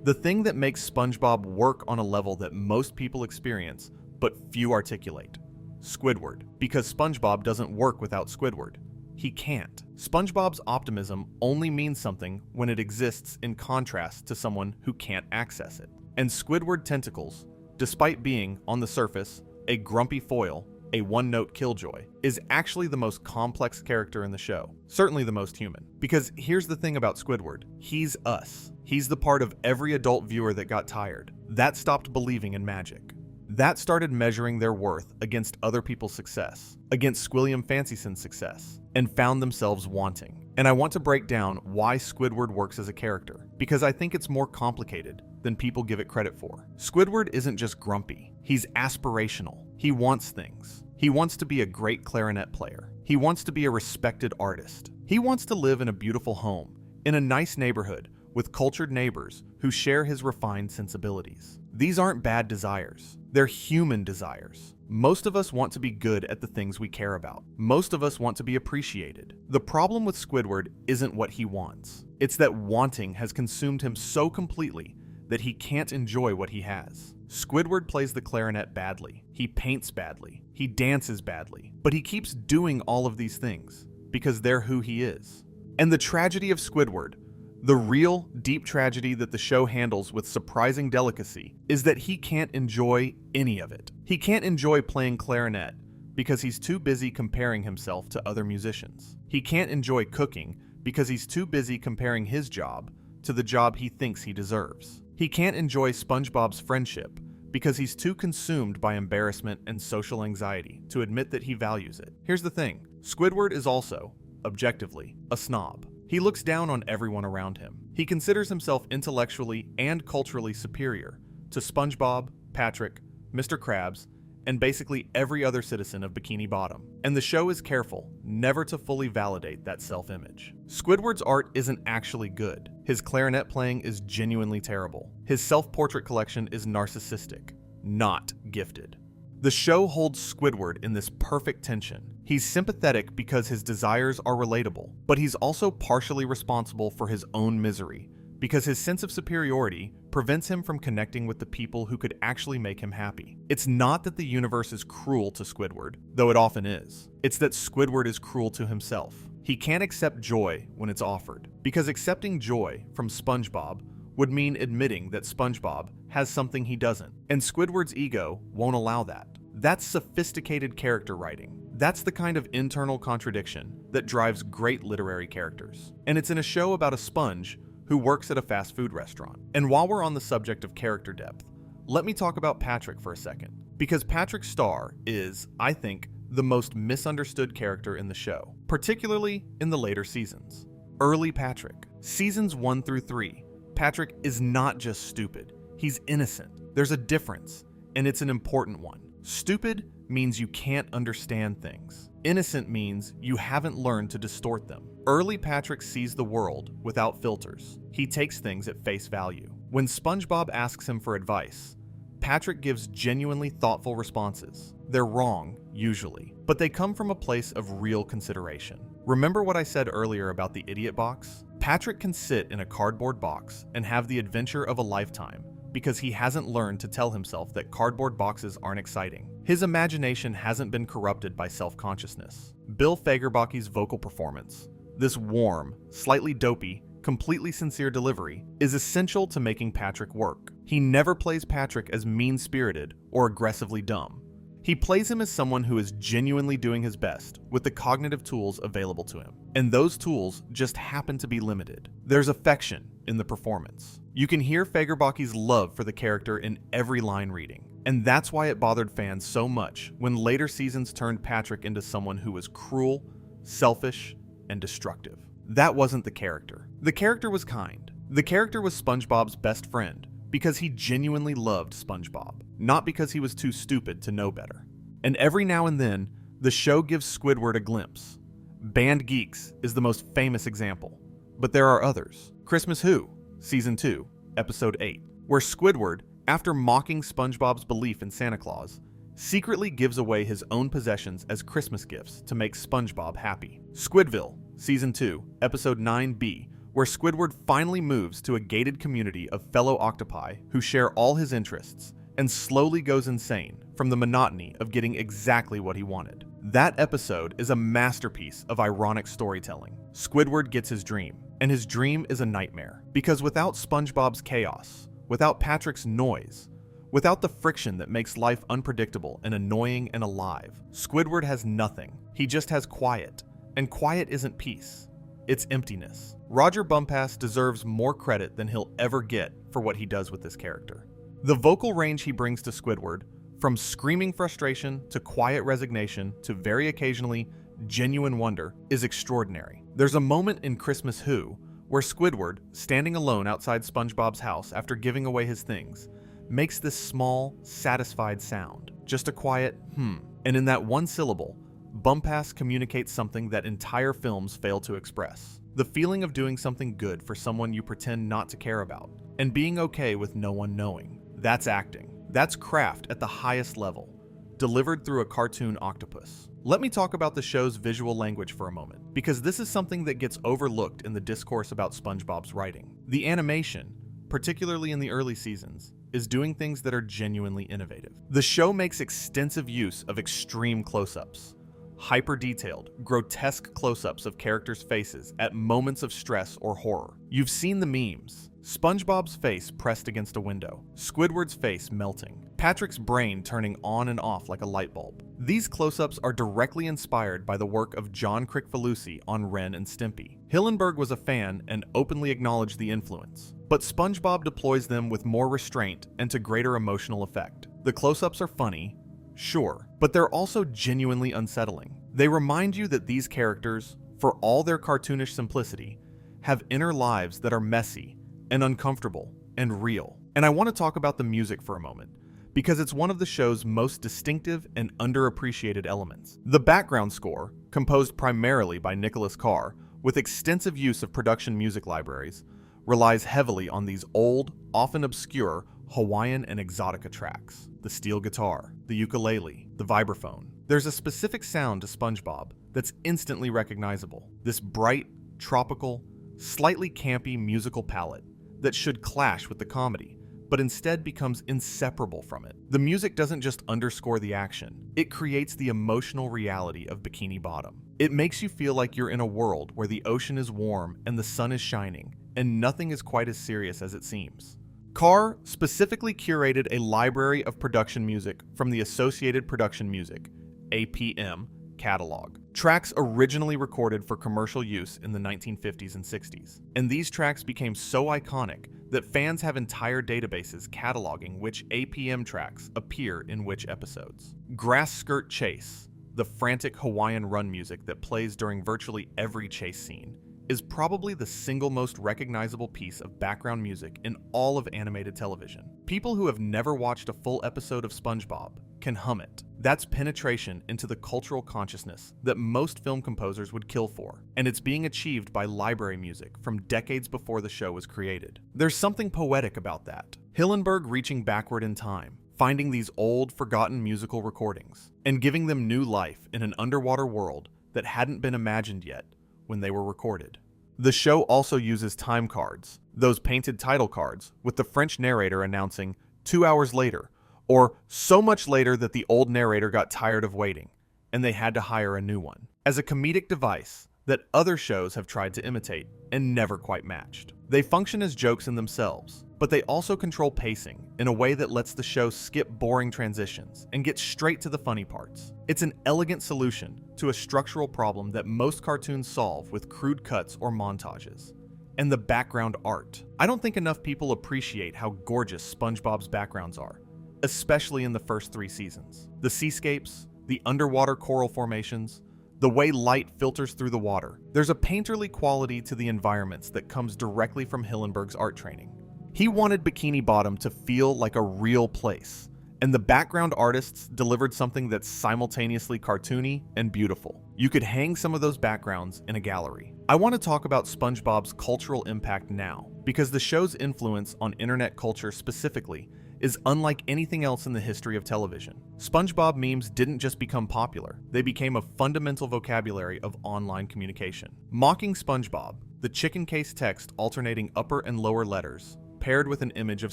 The thing that makes SpongeBob work on a level that most people experience, but few articulate. Squidward. Because SpongeBob doesn't work without Squidward. He can't. SpongeBob's optimism only means something when it exists in contrast to someone who can't access it. And Squidward Tentacles, despite being, on the surface, a grumpy foil, a one-note killjoy, is actually the most complex character in the show. Certainly the most human. Because here's the thing about Squidward. He's us. He's the part of every adult viewer that got tired, that stopped believing in magic, that started measuring their worth against other people's success, against Squilliam Fancyson's success, and found themselves wanting. And I want to break down why Squidward works as a character, because I think it's more complicated than people give it credit for. Squidward isn't just grumpy, he's aspirational. He wants things. He wants to be a great clarinet player. He wants to be a respected artist. He wants to live in a beautiful home, in a nice neighborhood, with cultured neighbors who share his refined sensibilities. These aren't bad desires. They're human desires. Most of us want to be good at the things we care about. Most of us want to be appreciated. The problem with Squidward isn't what he wants. It's that wanting has consumed him so completely that he can't enjoy what he has. Squidward plays the clarinet badly. He paints badly. He dances badly. But he keeps doing all of these things because they're who he is. And the tragedy of Squidward, the real, deep tragedy that the show handles with surprising delicacy, is that he can't enjoy any of it. He can't enjoy playing clarinet because he's too busy comparing himself to other musicians. He can't enjoy cooking because he's too busy comparing his job to the job he thinks he deserves. He can't enjoy SpongeBob's friendship because he's too consumed by embarrassment and social anxiety to admit that he values it. Here's the thing, Squidward is also, objectively, a snob. He looks down on everyone around him. He considers himself intellectually and culturally superior to SpongeBob, Patrick, Mr. Krabs, and basically every other citizen of Bikini Bottom. And the show is careful never to fully validate that self-image. Squidward's art isn't actually good. His clarinet playing is genuinely terrible. His self-portrait collection is narcissistic, not gifted. The show holds Squidward in this perfect tension. He's sympathetic because his desires are relatable, but he's also partially responsible for his own misery because his sense of superiority prevents him from connecting with the people who could actually make him happy. It's not that the universe is cruel to Squidward, though it often is. It's that Squidward is cruel to himself. He can't accept joy when it's offered, because accepting joy from SpongeBob would mean admitting that SpongeBob has something he doesn't, and Squidward's ego won't allow that. That's sophisticated character writing. That's the kind of internal contradiction that drives great literary characters. And it's in a show about a sponge who works at a fast food restaurant. And while we're on the subject of character depth, let me talk about Patrick for a second, because Patrick Star is, I think, the most misunderstood character in the show, particularly in the later seasons. Early Patrick, seasons 1 through 3, Patrick is not just stupid, he's innocent. There's a difference, and it's an important one. Stupid means you can't understand things. Innocent means you haven't learned to distort them. Early Patrick sees the world without filters. He takes things at face value. When SpongeBob asks him for advice, Patrick gives genuinely thoughtful responses. They're wrong, usually, but they come from a place of real consideration. Remember what I said earlier about the idiot box? Patrick can sit in a cardboard box and have the adventure of a lifetime because he hasn't learned to tell himself that cardboard boxes aren't exciting. His imagination hasn't been corrupted by self-consciousness. Bill Fagerbakk's vocal performance, this warm, slightly dopey, completely sincere delivery, is essential to making Patrick work. He never plays Patrick as mean-spirited or aggressively dumb. He plays him as someone who is genuinely doing his best with the cognitive tools available to him. And those tools just happen to be limited. There's affection in the performance. You can hear Fagerbakk's love for the character in every line reading. And that's why it bothered fans so much when later seasons turned Patrick into someone who was cruel, selfish, and destructive. That wasn't the character. The character was kind. The character was SpongeBob's best friend because he genuinely loved SpongeBob, not because he was too stupid to know better. And every now and then, the show gives Squidward a glimpse. Band Geeks is the most famous example, but there are others. Christmas Who, Season 2, Episode 8, where Squidward, after mocking SpongeBob's belief in Santa Claus, secretly gives away his own possessions as Christmas gifts to make SpongeBob happy. Squidville, Season 2, Episode 9B, where Squidward finally moves to a gated community of fellow octopi who share all his interests and slowly goes insane from the monotony of getting exactly what he wanted. That episode is a masterpiece of ironic storytelling. Squidward gets his dream, and his dream is a nightmare, because without SpongeBob's chaos, without Patrick's noise, without the friction that makes life unpredictable and annoying and alive, Squidward has nothing. He just has quiet, and quiet isn't peace. It's emptiness. Roger Bumpass deserves more credit than he'll ever get for what he does with this character. The vocal range he brings to Squidward, from screaming frustration to quiet resignation to very occasionally genuine wonder, is extraordinary. There's a moment in Christmas Who where Squidward, standing alone outside SpongeBob's house after giving away his things, makes this small, satisfied sound. Just a quiet and in that one syllable, Bumpass communicates something that entire films fail to express. The feeling of doing something good for someone you pretend not to care about. and being okay with no one knowing. That's acting. That's craft at the highest level, delivered through a cartoon octopus. Let me talk about the show's visual language for a moment, because this is something that gets overlooked in the discourse about SpongeBob's writing. The animation, particularly in the early seasons, is doing things that are genuinely innovative. The show makes extensive use of extreme close-ups, hyper-detailed, grotesque close-ups of characters' faces at moments of stress or horror. You've seen the memes. SpongeBob's face pressed against a window, Squidward's face melting, Patrick's brain turning on and off like a light bulb. These close-ups are directly inspired by the work of John Kricfalusi on Ren and Stimpy. Hillenberg was a fan and openly acknowledged the influence, but SpongeBob deploys them with more restraint and to greater emotional effect. The close-ups are funny, sure, but they're also genuinely unsettling. They remind you that these characters, for all their cartoonish simplicity, have inner lives that are messy and uncomfortable and real. And I want to talk about the music for a moment, because it's one of the show's most distinctive and underappreciated elements. The background score, composed primarily by Nicholas Carr, with extensive use of production music libraries, relies heavily on these old, often obscure, Hawaiian and exotica tracks. The steel guitar, the ukulele, the vibraphone. There's a specific sound to SpongeBob that's instantly recognizable. This bright, tropical, slightly campy musical palette that should clash with the comedy, but instead becomes inseparable from it. The music doesn't just underscore the action, it creates the emotional reality of Bikini Bottom. It makes you feel like you're in a world where the ocean is warm and the sun is shining, and nothing is quite as serious as it seems. Carr specifically curated a library of production music from the Associated Production Music, APM, catalog. Tracks originally recorded for commercial use in the 1950s and 60s. And these tracks became so iconic that fans have entire databases cataloging which APM tracks appear in which episodes. Grass Skirt Chase, the frantic Hawaiian run music that plays during virtually every chase scene, is probably the single most recognizable piece of background music in all of animated television. People who have never watched a full episode of SpongeBob can hum it. That's penetration into the cultural consciousness that most film composers would kill for, and it's being achieved by library music from decades before the show was created. There's something poetic about that. Hillenberg reaching backward in time, finding these old, forgotten musical recordings, and giving them new life in an underwater world that hadn't been imagined yet when they were recorded. The show also uses time cards, those painted title cards, with the French narrator announcing 2 hours later, or so much later that the old narrator got tired of waiting, and they had to hire a new one, as a comedic device that other shows have tried to imitate and never quite matched. They function as jokes in themselves, but they also control pacing in a way that lets the show skip boring transitions and get straight to the funny parts. It's an elegant solution to a structural problem that most cartoons solve with crude cuts or montages. And the background art. I don't think enough people appreciate how gorgeous SpongeBob's backgrounds are, especially in the first 3 seasons. The seascapes, the underwater coral formations, the way light filters through the water. There's a painterly quality to the environments that comes directly from Hillenberg's art training. He wanted Bikini Bottom to feel like a real place, and the background artists delivered something that's simultaneously cartoony and beautiful. You could hang some of those backgrounds in a gallery. I want to talk about SpongeBob's cultural impact now, because the show's influence on internet culture specifically is unlike anything else in the history of television. SpongeBob memes didn't just become popular, they became a fundamental vocabulary of online communication. Mocking SpongeBob, the chicken case text alternating upper and lower letters, paired with an image of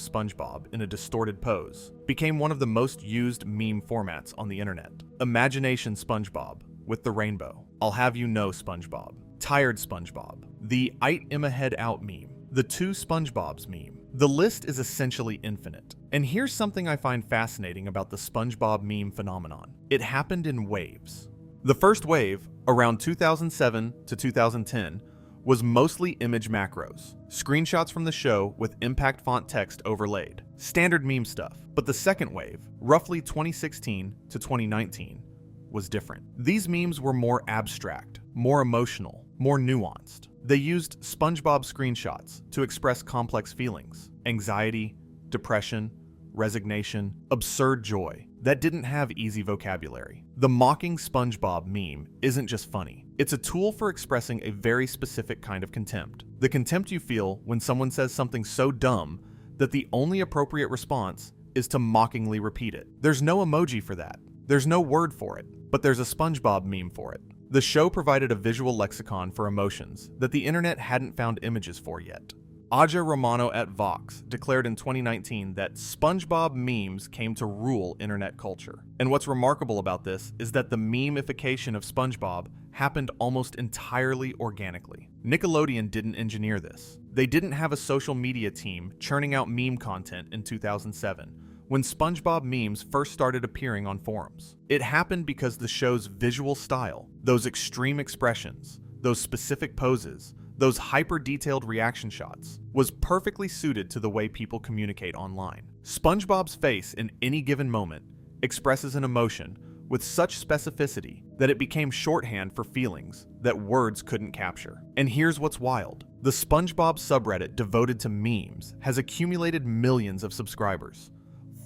SpongeBob in a distorted pose, became one of the most used meme formats on the internet. Imagination SpongeBob, with the rainbow. I'll have you know SpongeBob. Tired SpongeBob. The Ite Emma Head Out meme. The Two SpongeBobs meme. The list is essentially infinite. And here's something I find fascinating about the SpongeBob meme phenomenon. It happened in waves. The first wave, around 2007 to 2010, was mostly image macros, screenshots from the show with impact font text overlaid, standard meme stuff. But the second wave, roughly 2016 to 2019, was different. These memes were more abstract, more emotional, more nuanced. They used SpongeBob screenshots to express complex feelings, anxiety, depression, resignation, absurd joy, that didn't have easy vocabulary. The mocking SpongeBob meme isn't just funny. It's a tool for expressing a very specific kind of contempt. The contempt you feel when someone says something so dumb that the only appropriate response is to mockingly repeat it. There's no emoji for that. There's no word for it, but there's a SpongeBob meme for it. The show provided a visual lexicon for emotions that the internet hadn't found images for yet. Aja Romano at Vox declared in 2019 that SpongeBob memes came to rule internet culture. And what's remarkable about this is that the meme-ification of SpongeBob happened almost entirely organically. Nickelodeon didn't engineer this. They didn't have a social media team churning out meme content in 2007 when SpongeBob memes first started appearing on forums. It happened because the show's visual style, those extreme expressions, those specific poses, those hyper-detailed reaction shots, was perfectly suited to the way people communicate online. SpongeBob's face in any given moment expresses an emotion with such specificity that it became shorthand for feelings that words couldn't capture. And here's what's wild. The SpongeBob subreddit devoted to memes has accumulated millions of subscribers,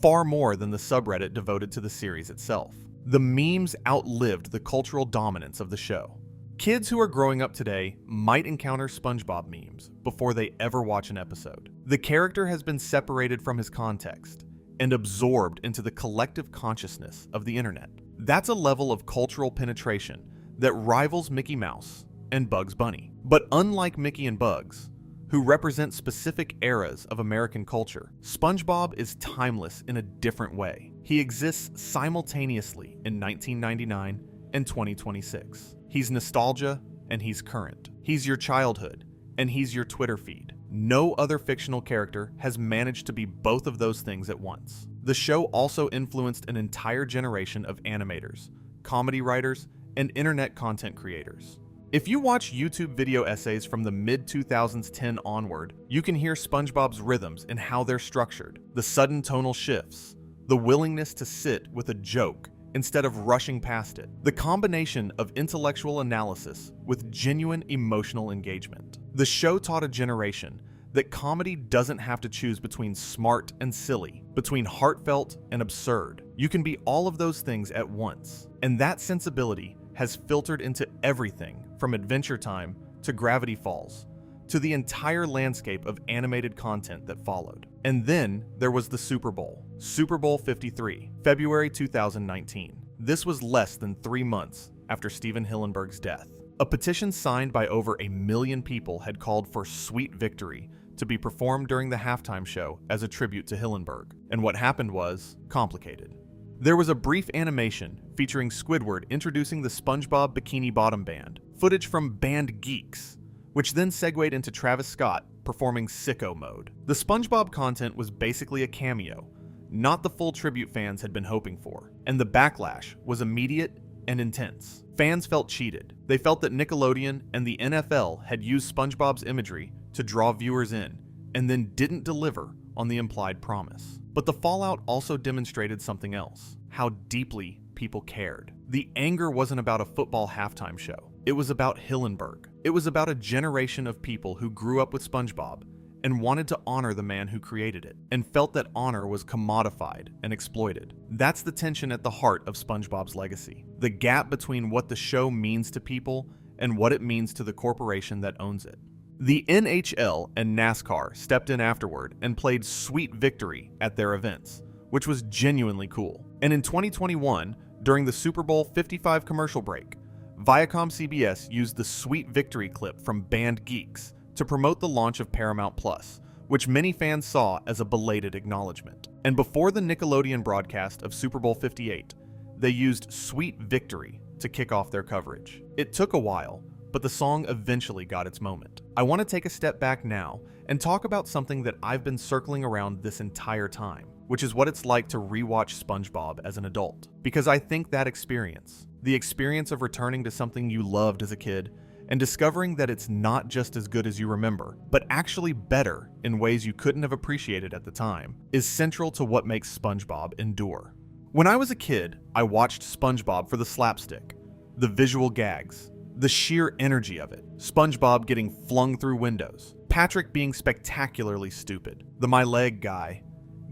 far more than the subreddit devoted to the series itself. The memes outlived the cultural dominance of the show. Kids who are growing up today might encounter SpongeBob memes before they ever watch an episode. The character has been separated from his context and absorbed into the collective consciousness of the internet. That's a level of cultural penetration that rivals Mickey Mouse and Bugs Bunny. But unlike Mickey and Bugs, who represent specific eras of American culture, SpongeBob is timeless in a different way. He exists simultaneously in 1999 and 2026. He's nostalgia, and he's current. He's your childhood, and he's your Twitter feed. No other fictional character has managed to be both of those things at once. The show also influenced an entire generation of animators, comedy writers, and internet content creators. If you watch YouTube video essays from the mid-2010s onward, you can hear SpongeBob's rhythms and how they're structured, the sudden tonal shifts, the willingness to sit with a joke instead of rushing past it, the combination of intellectual analysis with genuine emotional engagement. The show taught a generation that comedy doesn't have to choose between smart and silly, between heartfelt and absurd. You can be all of those things at once, and that sensibility has filtered into everything from Adventure Time to Gravity Falls, to the entire landscape of animated content that followed. And then there was the Super Bowl, Super Bowl 53, February 2019. This was less than 3 months after Steven Hillenberg's death. A petition signed by over 1 million people had called for Sweet Victory to be performed during the halftime show as a tribute to Hillenberg. And what happened was complicated. There was a brief animation featuring Squidward introducing the SpongeBob Bikini Bottom Band, footage from Band Geeks, which then segued into Travis Scott performing Sicko Mode. The SpongeBob content was basically a cameo, not the full tribute fans had been hoping for, and the backlash was immediate and intense. Fans felt cheated. They felt that Nickelodeon and the NFL had used SpongeBob's imagery to draw viewers in, and then didn't deliver on the implied promise. But the fallout also demonstrated something else: how deeply people cared. The anger wasn't about a football halftime show. It was about Hillenberg. It was about a generation of people who grew up with SpongeBob and wanted to honor the man who created it, and felt that honor was commodified and exploited. That's the tension at the heart of SpongeBob's legacy. The gap between what the show means to people and what it means to the corporation that owns it. The NHL and NASCAR stepped in afterward and played Sweet Victory at their events, which was genuinely cool. And in 2021, during the Super Bowl 55 commercial break, Viacom CBS used the Sweet Victory clip from Band Geeks to promote the launch of Paramount Plus, which many fans saw as a belated acknowledgement. And before the Nickelodeon broadcast of Super Bowl 58, they used Sweet Victory to kick off their coverage. It took a while, but the song eventually got its moment. I want to take a step back now and talk about something that I've been circling around this entire time, which is what it's like to rewatch SpongeBob as an adult. Because I think that experience, the experience of returning to something you loved as a kid and discovering that it's not just as good as you remember, but actually better in ways you couldn't have appreciated at the time, is central to what makes SpongeBob endure. When I was a kid, I watched SpongeBob for the slapstick, the visual gags, the sheer energy of it, SpongeBob getting flung through windows, Patrick being spectacularly stupid, the My Leg guy,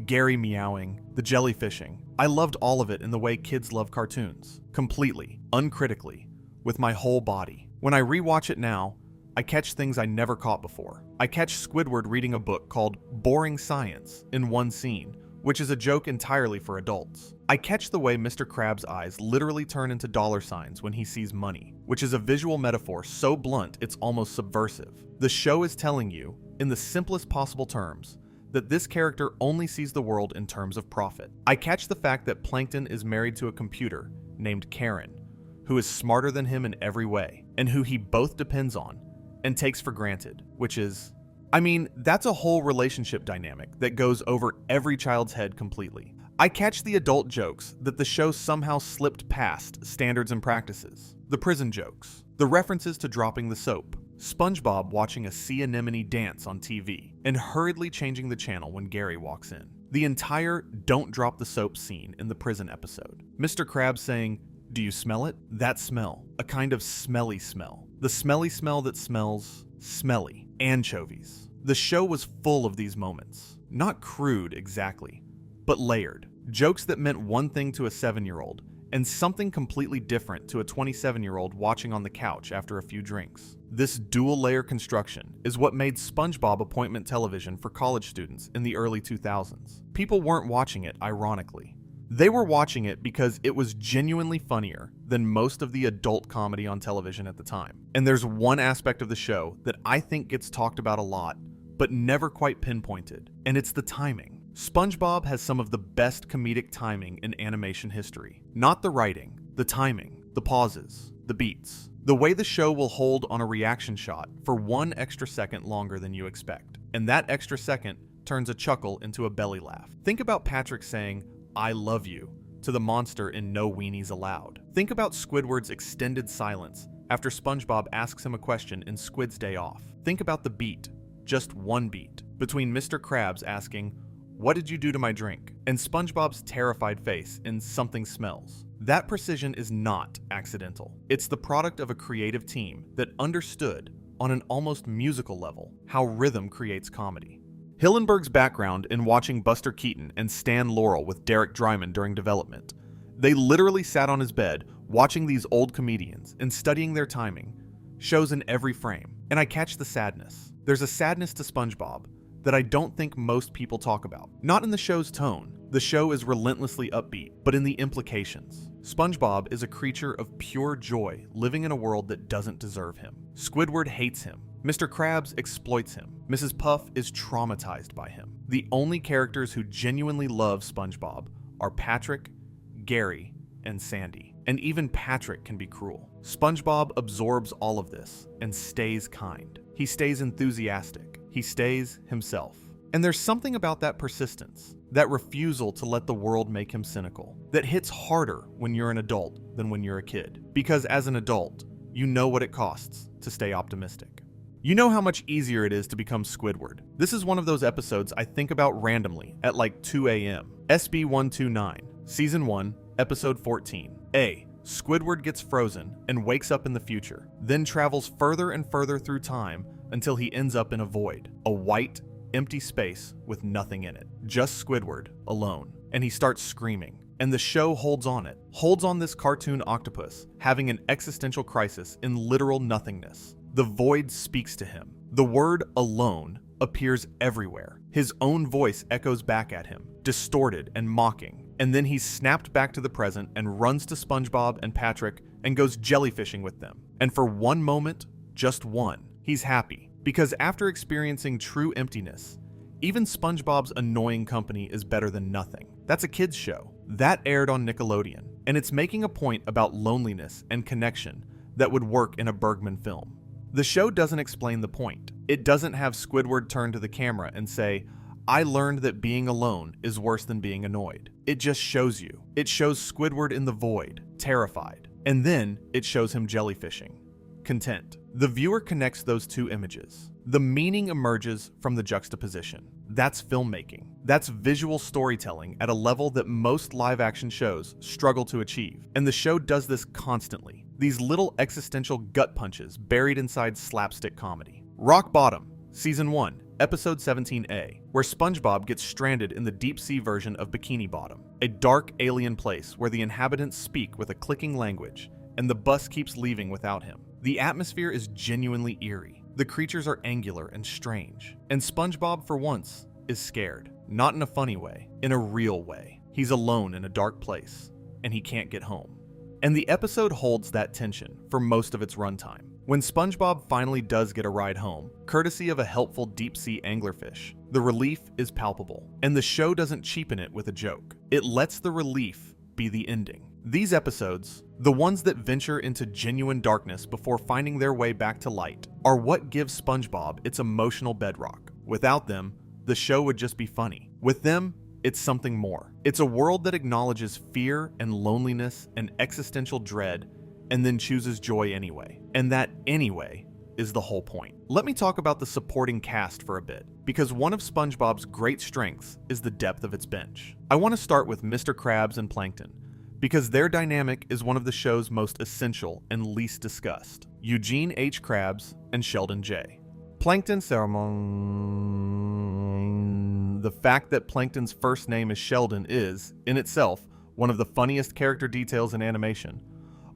Gary meowing, the jellyfishing. I loved all of it in the way kids love cartoons, completely, uncritically, with my whole body. When I rewatch it now, I catch things I never caught before. I catch Squidward reading a book called Boring Science in one scene, which is a joke entirely for adults. I catch the way Mr. Krabs' eyes literally turn into dollar signs when he sees money, which is a visual metaphor so blunt it's almost subversive. The show is telling you, in the simplest possible terms, that this character only sees the world in terms of profit. I catch the fact that Plankton is married to a computer named Karen, who is smarter than him in every way, and who he both depends on and takes for granted, which is, that's a whole relationship dynamic that goes over every child's head completely. I catch the adult jokes that the show somehow slipped past standards and practices, the prison jokes, the references to dropping the soap, SpongeBob watching a sea anemone dance on TV, and hurriedly changing the channel when Gary walks in. The entire don't drop the soap scene in the prison episode. Mr. Krabs saying, "Do you smell it? That smell. A kind of smelly smell. The smelly smell that smells smelly. Anchovies." The show was full of these moments. Not crude exactly, but layered. Jokes that meant one thing to a 7-year-old and something completely different to a 27-year-old watching on the couch after a few drinks. This dual-layer construction is what made SpongeBob appointment television for college students in the early 2000s. People weren't watching it ironically. They were watching it because it was genuinely funnier than most of the adult comedy on television at the time. And there's one aspect of the show that I think gets talked about a lot, but never quite pinpointed, and it's the timing. SpongeBob has some of the best comedic timing in animation history. Not the writing, the timing, the pauses, the beats. The way the show will hold on a reaction shot for 1 extra second longer than you expect. And that extra second turns a chuckle into a belly laugh. Think about Patrick saying, "I love you," to the monster in No Weenies Allowed. Think about Squidward's extended silence after SpongeBob asks him a question in Squid's Day Off. Think about the beat, just one beat, between Mr. Krabs asking, "What did you do to my drink?" and SpongeBob's terrified face in Something Smells. That precision is not accidental. It's the product of a creative team that understood, on an almost musical level, how rhythm creates comedy. Hillenberg's background in watching Buster Keaton and Stan Laurel with Derek Drymon during development. They literally sat on his bed watching these old comedians and studying their timing, shows in every frame. And I catch the sadness. There's a sadness to SpongeBob that I don't think most people talk about. Not in the show's tone. The show is relentlessly upbeat, but in the implications. SpongeBob is a creature of pure joy living in a world that doesn't deserve him. Squidward hates him. Mr. Krabs exploits him. Mrs. Puff is traumatized by him. The only characters who genuinely love SpongeBob are Patrick, Gary, and Sandy. And even Patrick can be cruel. SpongeBob absorbs all of this and stays kind. He stays enthusiastic. He stays himself. And there's something about that persistence, that refusal to let the world make him cynical, that hits harder when you're an adult than when you're a kid. Because as an adult, you know what it costs to stay optimistic. You know how much easier it is to become Squidward. This is one of those episodes I think about randomly at like 2 a.m. SB 129, Season 1, Episode 14. A. Squidward gets frozen and wakes up in the future, then travels further and further through time until he ends up in a void, a white, empty space with nothing in it. Just Squidward, alone. And he starts screaming. And the show holds on it. Holds on this cartoon octopus, having an existential crisis in literal nothingness. The void speaks to him. The word alone appears everywhere. His own voice echoes back at him, distorted and mocking. And then he's snapped back to the present and runs to SpongeBob and Patrick and goes jellyfishing with them. And for one moment, just one, he's happy. Because after experiencing true emptiness, even SpongeBob's annoying company is better than nothing. That's a kid's show. That aired on Nickelodeon. And it's making a point about loneliness and connection that would work in a Bergman film. The show doesn't explain the point. It doesn't have Squidward turn to the camera and say, "I learned that being alone is worse than being annoyed." It just shows you. It shows Squidward in the void, terrified. And then it shows him jellyfishing, content. The viewer connects those two images. The meaning emerges from the juxtaposition. That's filmmaking. That's visual storytelling at a level that most live-action shows struggle to achieve. And the show does this constantly. These little existential gut punches buried inside slapstick comedy. Rock Bottom, Season 1, Episode 17A, where SpongeBob gets stranded in the deep-sea version of Bikini Bottom, a dark alien place where the inhabitants speak with a clicking language, and the bus keeps leaving without him. The atmosphere is genuinely eerie. The creatures are angular and strange. And SpongeBob, for once, is scared. Not in a funny way, in a real way. He's alone in a dark place, and he can't get home. And the episode holds that tension for most of its runtime. When SpongeBob finally does get a ride home, courtesy of a helpful deep-sea anglerfish, the relief is palpable, and the show doesn't cheapen it with a joke. It lets the relief be the ending. These episodes, the ones that venture into genuine darkness before finding their way back to light, are what gives SpongeBob its emotional bedrock. Without them, the show would just be funny. With them, it's something more. It's a world that acknowledges fear and loneliness and existential dread and then chooses joy anyway. And that anyway is the whole point. Let me talk about the supporting cast for a bit, because one of SpongeBob's great strengths is the depth of its bench. I want to start with Mr. Krabs and Plankton, because their dynamic is one of the show's most essential and least discussed. Eugene H. Krabs and Sheldon J. Plankton ceremony. The fact that Plankton's first name is Sheldon is, in itself, one of the funniest character details in animation.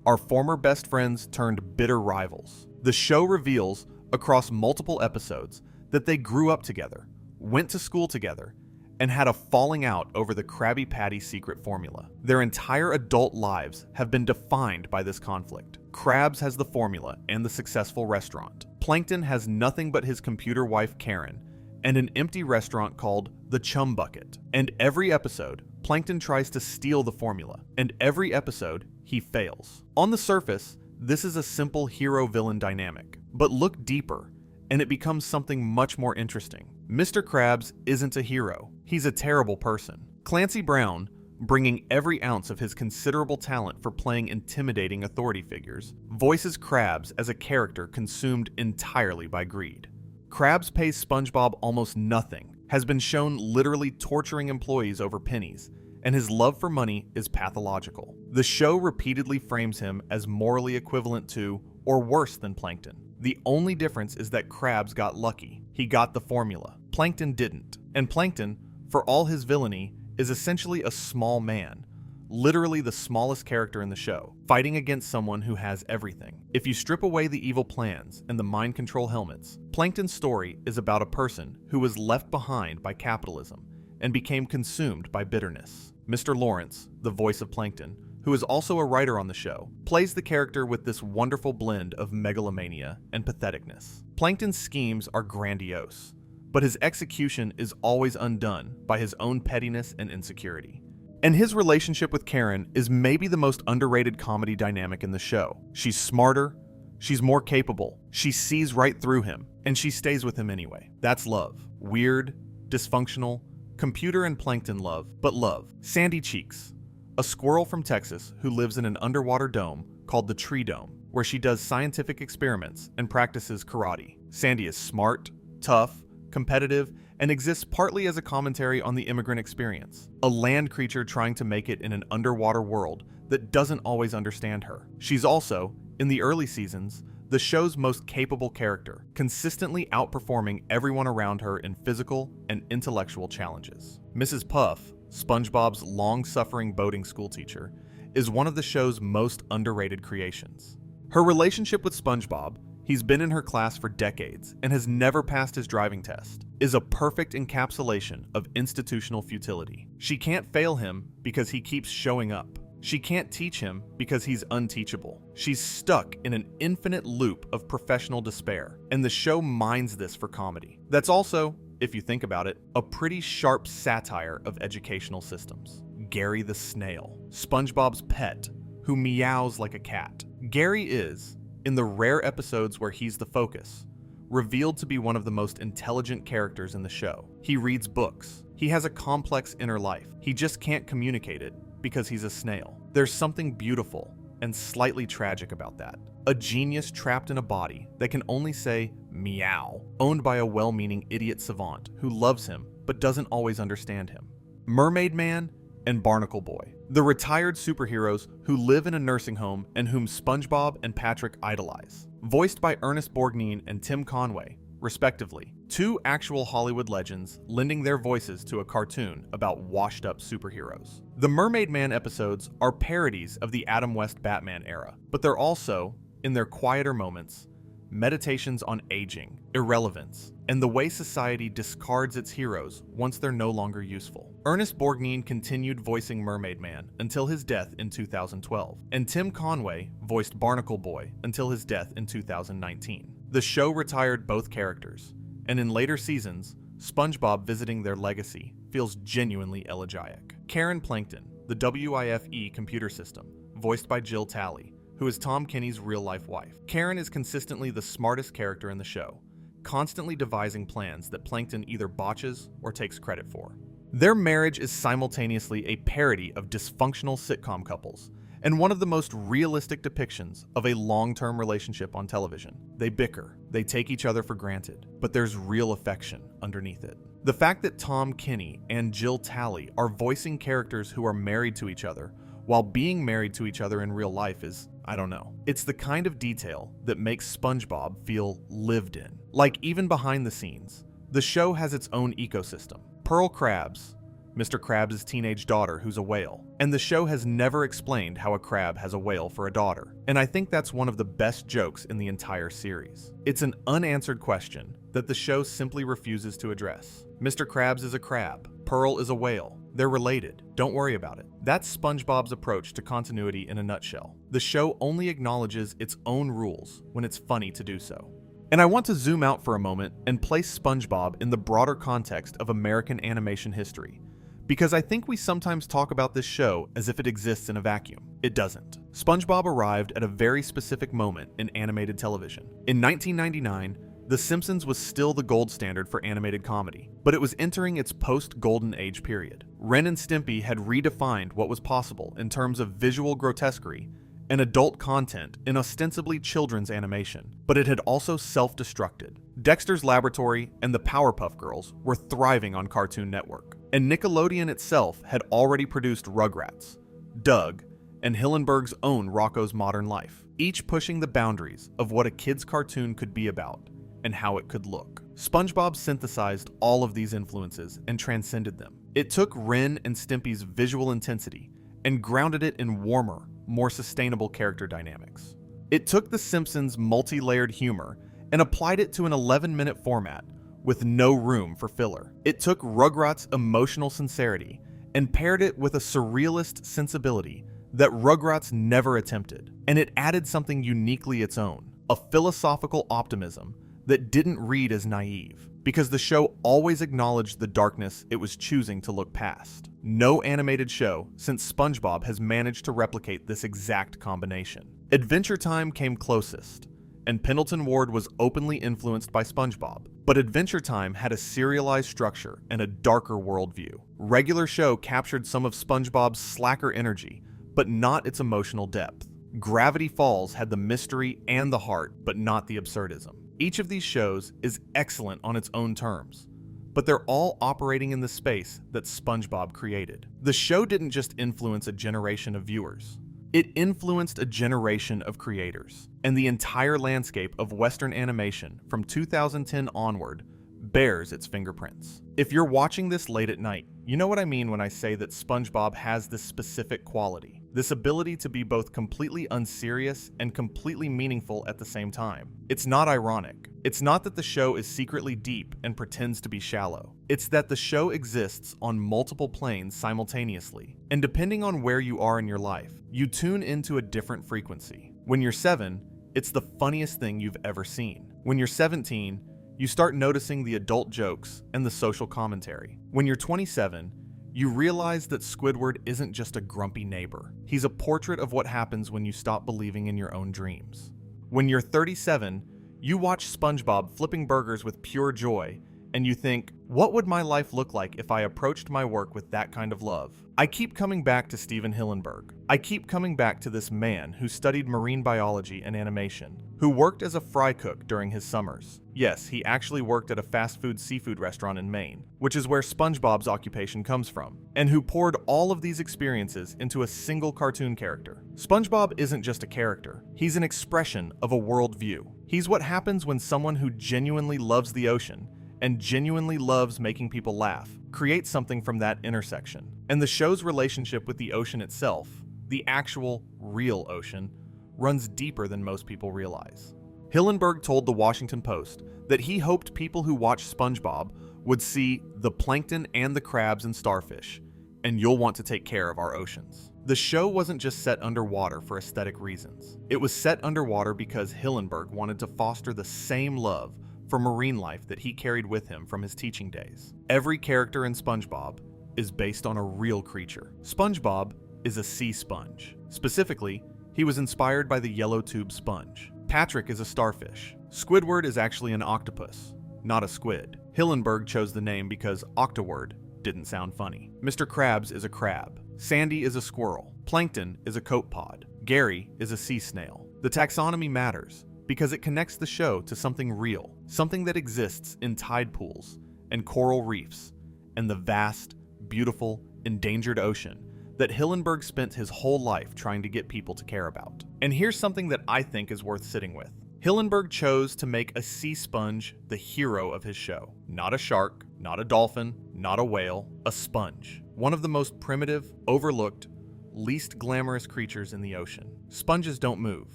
Are former best friends turned bitter rivals. The show reveals, across multiple episodes, that they grew up together, went to school together, and had a falling out over the Krabby Patty secret formula. Their entire adult lives have been defined by this conflict. Krabs has the formula and the successful restaurant. Plankton has nothing but his computer wife Karen and an empty restaurant called the Chum Bucket. And every episode, Plankton tries to steal the formula, and every episode, he fails. On the surface, this is a simple hero-villain dynamic, but look deeper, and it becomes something much more interesting. Mr. Krabs isn't a hero, he's a terrible person. Clancy Brown, bringing every ounce of his considerable talent for playing intimidating authority figures, voices Krabs as a character consumed entirely by greed. Krabs pays SpongeBob almost nothing, has been shown literally torturing employees over pennies, and his love for money is pathological. The show repeatedly frames him as morally equivalent to, or worse than Plankton. The only difference is that Krabs got lucky. He got the formula. Plankton didn't. And Plankton, for all his villainy, is essentially a small man, literally the smallest character in the show, fighting against someone who has everything. If you strip away the evil plans and the mind control helmets, Plankton's story is about a person who was left behind by capitalism and became consumed by bitterness. Mr. Lawrence, the voice of Plankton, who is also a writer on the show, plays the character with this wonderful blend of megalomania and patheticness. Plankton's schemes are grandiose, but his execution is always undone by his own pettiness and insecurity. And his relationship with Karen is maybe the most underrated comedy dynamic in the show. She's smarter, she's more capable, she sees right through him, and she stays with him anyway. That's love. Weird, dysfunctional, computer and Plankton love, but love. Sandy Cheeks, a squirrel from Texas who lives in an underwater dome called the Tree Dome, where she does scientific experiments and practices karate. Sandy is smart, tough, competitive, and exists partly as a commentary on the immigrant experience, a land creature trying to make it in an underwater world that doesn't always understand her. She's also, in the early seasons, the show's most capable character, consistently outperforming everyone around her in physical and intellectual challenges. Mrs. Puff, SpongeBob's long-suffering boating schoolteacher, is one of the show's most underrated creations. Her relationship with SpongeBob, he's been in her class for decades and has never passed his driving test, is a perfect encapsulation of institutional futility. She can't fail him because he keeps showing up. She can't teach him because he's unteachable. She's stuck in an infinite loop of professional despair, and the show mines this for comedy. That's also, if you think about it, a pretty sharp satire of educational systems. Gary the Snail, SpongeBob's pet, who meows like a cat. Gary is, in the rare episodes where he's the focus, revealed to be one of the most intelligent characters in the show. He reads books. He has a complex inner life. He just can't communicate it because he's a snail. There's something beautiful and slightly tragic about that. A genius trapped in a body that can only say meow, owned by a well-meaning idiot savant who loves him but doesn't always understand him. Mermaid Man and Barnacle Boy, the retired superheroes who live in a nursing home and whom SpongeBob and Patrick idolize. Voiced by Ernest Borgnine and Tim Conway, respectively, two actual Hollywood legends lending their voices to a cartoon about washed-up superheroes. The Mermaid Man episodes are parodies of the Adam West Batman era, but they're also, in their quieter moments, meditations on aging, irrelevance, and the way society discards its heroes once they're no longer useful. Ernest Borgnine continued voicing Mermaid Man until his death in 2012, and Tim Conway voiced Barnacle Boy until his death in 2019. The show retired both characters, and in later seasons, SpongeBob visiting their legacy feels genuinely elegiac. Karen Plankton, the WIFE computer system, voiced by Jill Talley, who is Tom Kenny's real-life wife. Karen is consistently the smartest character in the show, constantly devising plans that Plankton either botches or takes credit for. Their marriage is simultaneously a parody of dysfunctional sitcom couples, and one of the most realistic depictions of a long-term relationship on television. They bicker, they take each other for granted, but there's real affection underneath it. The fact that Tom Kenny and Jill Talley are voicing characters who are married to each other while being married to each other in real life is, I don't know. It's the kind of detail that makes SpongeBob feel lived in. Like, even behind the scenes, the show has its own ecosystem. Pearl Krabs, Mr. Krabs' teenage daughter who's a whale, and the show has never explained how a crab has a whale for a daughter, and I think that's one of the best jokes in the entire series. It's an unanswered question that the show simply refuses to address. Mr. Krabs is a crab, Pearl is a whale, they're related, don't worry about it. That's SpongeBob's approach to continuity in a nutshell. The show only acknowledges its own rules when it's funny to do so. And I want to zoom out for a moment and place SpongeBob in the broader context of American animation history, because I think we sometimes talk about this show as if it exists in a vacuum. It doesn't. SpongeBob arrived at a very specific moment in animated television. In 1999, The Simpsons was still the gold standard for animated comedy, but it was entering its post-Golden Age period. Ren and Stimpy had redefined what was possible in terms of visual grotesquerie and adult content in ostensibly children's animation, but it had also self-destructed. Dexter's Laboratory and the Powerpuff Girls were thriving on Cartoon Network, and Nickelodeon itself had already produced Rugrats, Doug, and Hillenberg's own Rocko's Modern Life, each pushing the boundaries of what a kid's cartoon could be about and how it could look. SpongeBob synthesized all of these influences and transcended them. It took Ren and Stimpy's visual intensity and grounded it in warmer, more sustainable character dynamics. It took The Simpsons' multi-layered humor and applied it to an 11-minute format with no room for filler. It took Rugrats' emotional sincerity and paired it with a surrealist sensibility that Rugrats never attempted, and it added something uniquely its own, a philosophical optimism that didn't read as naive, because the show always acknowledged the darkness it was choosing to look past. No animated show since SpongeBob has managed to replicate this exact combination. Adventure Time came closest, and Pendleton Ward was openly influenced by SpongeBob, but Adventure Time had a serialized structure and a darker worldview. Regular Show captured some of SpongeBob's slacker energy, but not its emotional depth. Gravity Falls had the mystery and the heart, but not the absurdism. Each of these shows is excellent on its own terms, but they're all operating in the space that SpongeBob created. The show didn't just influence a generation of viewers. It influenced a generation of creators, and the entire landscape of Western animation from 2010 onward bears its fingerprints. If you're watching this late at night, you know what I mean when I say that SpongeBob has this specific quality, this ability to be both completely unserious and completely meaningful at the same time. It's not ironic. It's not that the show is secretly deep and pretends to be shallow. It's that the show exists on multiple planes simultaneously, and depending on where you are in your life, you tune into a different frequency. When you're 7, it's the funniest thing you've ever seen. When you're 17, you start noticing the adult jokes and the social commentary. When you're 27, you realize that Squidward isn't just a grumpy neighbor. He's a portrait of what happens when you stop believing in your own dreams. When you're 37, you watch SpongeBob flipping burgers with pure joy, and you think, what would my life look like if I approached my work with that kind of love? I keep coming back to Steven Hillenberg. I keep coming back to this man who studied marine biology and animation, who worked as a fry cook during his summers. Yes, he actually worked at a fast food seafood restaurant in Maine, which is where SpongeBob's occupation comes from, and who poured all of these experiences into a single cartoon character. SpongeBob isn't just a character, he's an expression of a worldview. He's what happens when someone who genuinely loves the ocean and genuinely loves making people laugh creates something from that intersection. And the show's relationship with the ocean itself, the actual, real ocean, runs deeper than most people realize. Hillenberg told the Washington Post that he hoped people who watch SpongeBob would see the plankton and the crabs and starfish, and you'll want to take care of our oceans. The show wasn't just set underwater for aesthetic reasons. It was set underwater because Hillenberg wanted to foster the same love for marine life that he carried with him from his teaching days. Every character in SpongeBob is based on a real creature. SpongeBob is a sea sponge. Specifically, he was inspired by the yellow tube sponge. Patrick is a starfish. Squidward is actually an octopus, not a squid. Hillenberg chose the name because Octoward didn't sound funny. Mr. Krabs is a crab. Sandy is a squirrel. Plankton is a copepod. Gary is a sea snail. The taxonomy matters because it connects the show to something real, something that exists in tide pools and coral reefs and the vast, beautiful, endangered ocean that Hillenberg spent his whole life trying to get people to care about. And here's something that I think is worth sitting with. Hillenberg chose to make a sea sponge the hero of his show. Not a shark, not a dolphin, not a whale, a sponge. One of the most primitive, overlooked, least glamorous creatures in the ocean. Sponges don't move.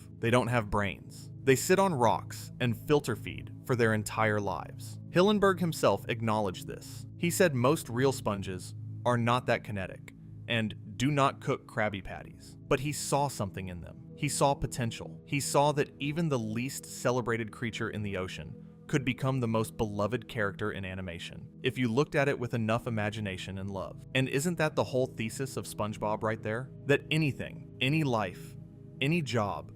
They don't have brains. They sit on rocks and filter feed for their entire lives. Hillenberg himself acknowledged this. He said most real sponges are not that kinetic and do not cook Krabby Patties. But he saw something in them. He saw potential. He saw that even the least celebrated creature in the ocean could become the most beloved character in animation if you looked at it with enough imagination and love. And isn't that the whole thesis of SpongeBob right there? That anything, any life, any job,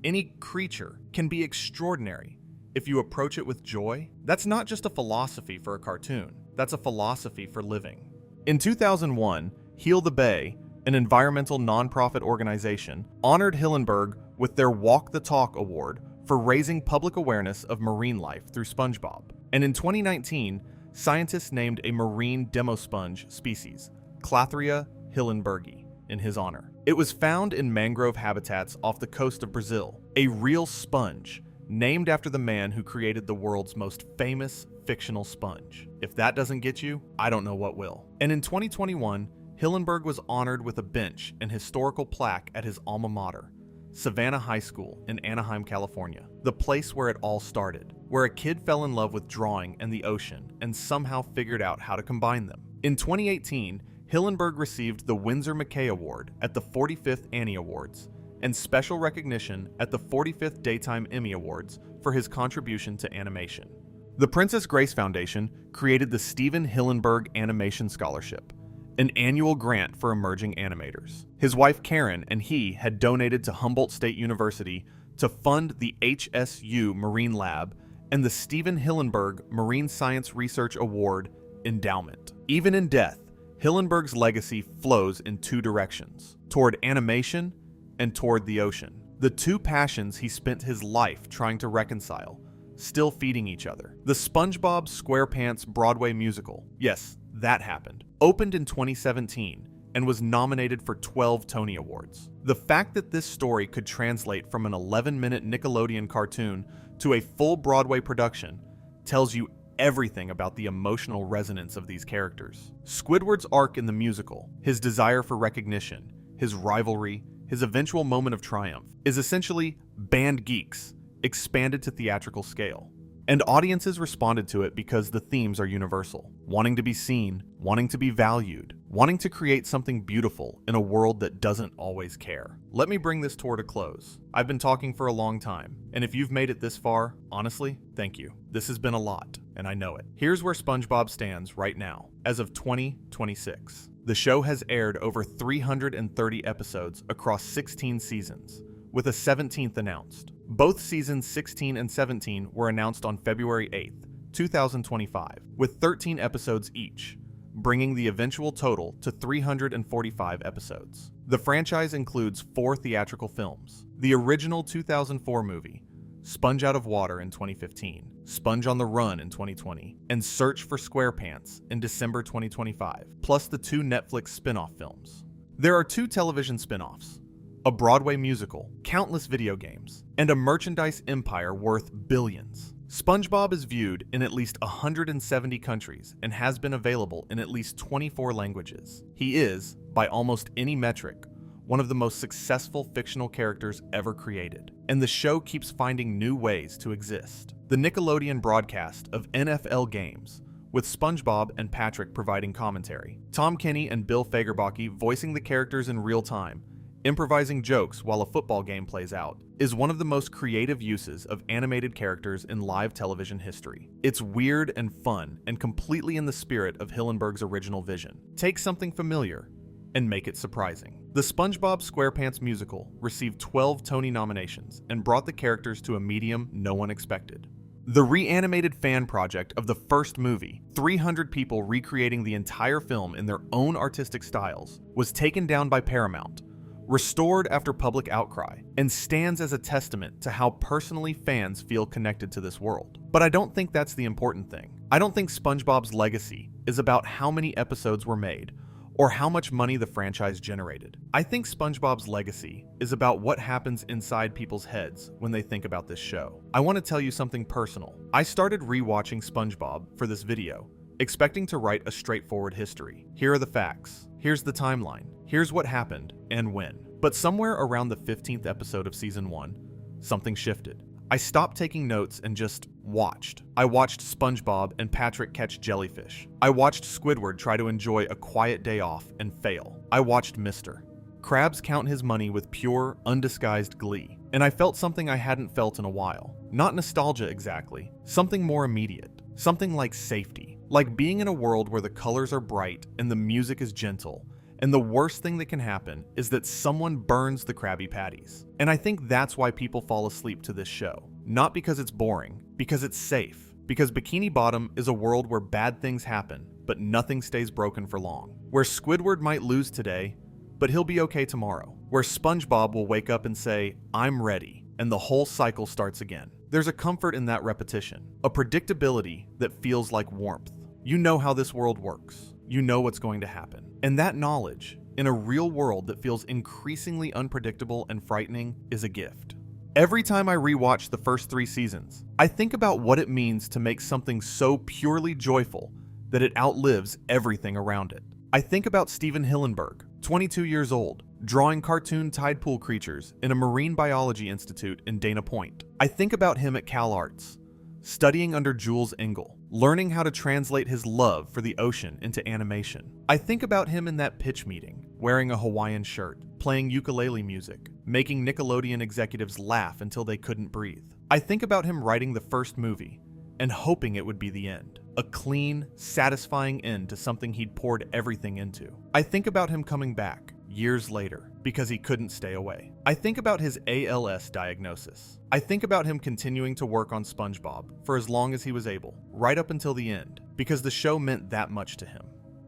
any creature can be extraordinary if you approach it with joy. That's not just a philosophy for a cartoon. That's a philosophy for living. In 2001, Heal the Bay, an environmental nonprofit organization, honored Hillenberg with their Walk the Talk Award for raising public awareness of marine life through SpongeBob. And in 2019, scientists named a marine demosponge species, Clathria hillenbergi, in his honor. It was found in mangrove habitats off the coast of Brazil, a real sponge named after the man who created the world's most famous fictional sponge. If that doesn't get you, I don't know what will. And in 2021, Hillenberg was honored with a bench and historical plaque at his alma mater, Savannah High School in Anaheim, California, the place where it all started, where a kid fell in love with drawing and the ocean and somehow figured out how to combine them. In 2018, Hillenberg received the Winsor McKay Award at the 45th Annie Awards and special recognition at the 45th Daytime Emmy Awards for his contribution to animation. The Princess Grace Foundation created the Stephen Hillenberg Animation Scholarship, an annual grant for emerging animators. His wife Karen and he had donated to Humboldt State University to fund the HSU Marine Lab and the Stephen Hillenberg Marine Science Research Award Endowment. Even in death, Hillenberg's legacy flows in two directions, toward animation and toward the ocean. The two passions he spent his life trying to reconcile, still feeding each other. The SpongeBob SquarePants Broadway musical, yes, that happened, opened in 2017 and was nominated for 12 Tony Awards. The fact that this story could translate from an 11-minute Nickelodeon cartoon to a full Broadway production tells you everything about the emotional resonance of these characters. Squidward's arc in the musical, his desire for recognition, his rivalry, his eventual moment of triumph, is essentially Band Geeks expanded to theatrical scale. And audiences responded to it because the themes are universal. Wanting to be seen, wanting to be valued, wanting to create something beautiful in a world that doesn't always care. Let me bring this tour to close. I've been talking for a long time, and if you've made it this far, honestly, thank you. This has been a lot, and I know it. Here's where SpongeBob stands right now, as of 2026. The show has aired over 330 episodes across 16 seasons, with a 17th announced. Both seasons 16 and 17 were announced on February 8th, 2025, with 13 episodes each, bringing the eventual total to 345 episodes. The franchise includes 4 theatrical films: the original 2004 movie, Sponge Out of Water in 2015, Sponge on the Run in 2020, and Search for SquarePants in December 2025, plus the 2 Netflix spin-off films. There are 2 television spin-offs, a Broadway musical, countless video games, and a merchandise empire worth billions. SpongeBob is viewed in at least 170 countries and has been available in at least 24 languages. He is, by almost any metric, one of the most successful fictional characters ever created, and the show keeps finding new ways to exist. The Nickelodeon broadcast of NFL games, with SpongeBob and Patrick providing commentary, Tom Kenny and Bill Fagerbakke voicing the characters in real time, improvising jokes while a football game plays out, is one of the most creative uses of animated characters in live television history. It's weird and fun and completely in the spirit of Hillenberg's original vision. Take something familiar and make it surprising. The SpongeBob SquarePants musical received 12 Tony nominations and brought the characters to a medium no one expected. The reanimated fan project of the first movie, 300 people recreating the entire film in their own artistic styles, was taken down by Paramount, restored after public outcry, and stands as a testament to how personally fans feel connected to this world. But I don't think that's the important thing. I don't think SpongeBob's legacy is about how many episodes were made or how much money the franchise generated. I think SpongeBob's legacy is about what happens inside people's heads when they think about this show. I want to tell you something personal. I started rewatching SpongeBob for this video, expecting to write a straightforward history. Here are the facts. Here's the timeline. Here's what happened and when. But somewhere around the 15th episode of season 1, something shifted. I stopped taking notes and just watched. I watched SpongeBob and Patrick catch jellyfish. I watched Squidward try to enjoy a quiet day off and fail. I watched Mr. Krabs count his money with pure, undisguised glee. And I felt something I hadn't felt in a while. Not nostalgia exactly, something more immediate. Something like safety. Like being in a world where the colors are bright and the music is gentle, and the worst thing that can happen is that someone burns the Krabby Patties. And I think that's why people fall asleep to this show. Not because it's boring, because it's safe. Because Bikini Bottom is a world where bad things happen, but nothing stays broken for long. Where Squidward might lose today, but he'll be okay tomorrow. Where SpongeBob will wake up and say, "I'm ready," and the whole cycle starts again. There's a comfort in that repetition, a predictability that feels like warmth. You know how this world works. You know what's going to happen. And that knowledge, in a real world that feels increasingly unpredictable and frightening, is a gift. Every time I rewatch the first 3 seasons, I think about what it means to make something so purely joyful that it outlives everything around it. I think about Steven Hillenberg, 22 years old, drawing cartoon tide pool creatures in a marine biology institute in Dana Point. I think about him at CalArts, studying under Jules Engel, learning how to translate his love for the ocean into animation. I think about him in that pitch meeting, wearing a Hawaiian shirt, playing ukulele music, making Nickelodeon executives laugh until they couldn't breathe. I think about him writing the first movie and hoping it would be the end. A clean, satisfying end to something he'd poured everything into. I think about him coming back years later because he couldn't stay away. I think about his ALS diagnosis. I think about him continuing to work on SpongeBob for as long as he was able, right up until the end, because the show meant that much to him.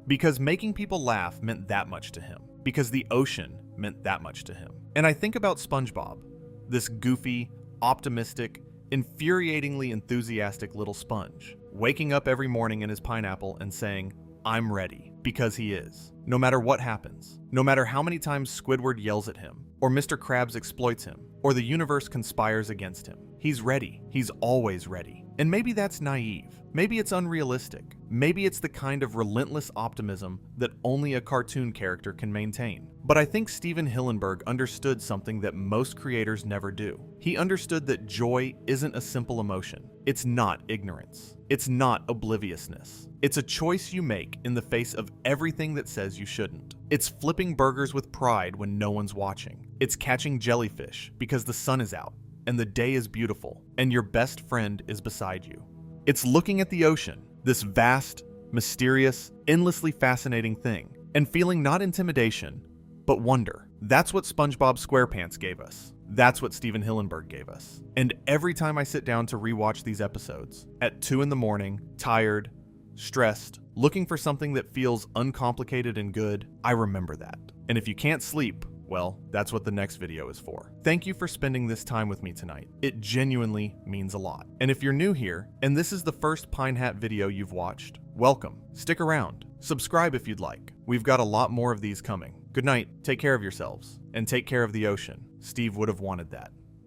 Because making people laugh meant that much to him. Because the ocean meant that much to him. And I think about SpongeBob, this goofy, optimistic, infuriatingly enthusiastic little sponge, waking up every morning in his pineapple and saying, "I'm ready," because he is. No matter what happens, no matter how many times Squidward yells at him, or Mr. Krabs exploits him, or the universe conspires against him, he's ready. He's always ready. And maybe that's naive. Maybe it's unrealistic. Maybe it's the kind of relentless optimism that only a cartoon character can maintain. But I think Steven Hillenberg understood something that most creators never do. He understood that joy isn't a simple emotion. It's not ignorance. It's not obliviousness. It's a choice you make in the face of everything that says you shouldn't. It's flipping burgers with pride when no one's watching. It's catching jellyfish because the sun is out and the day is beautiful and your best friend is beside you. It's looking at the ocean, this vast, mysterious, endlessly fascinating thing, and feeling not intimidation, but wonder. That's what SpongeBob SquarePants gave us. That's what Steven Hillenberg gave us. And every time I sit down to rewatch these episodes, at 2 in the morning, tired, stressed, looking for something that feels uncomplicated and good, I remember that. And if you can't sleep, well, that's what the next video is for. Thank you for spending this time with me tonight. It genuinely means a lot. And if you're new here, and this is the first Pine Hat video you've watched, welcome. Stick around. Subscribe if you'd like. We've got a lot more of these coming. Good night, take care of yourselves, and take care of the ocean. Steve would have wanted that.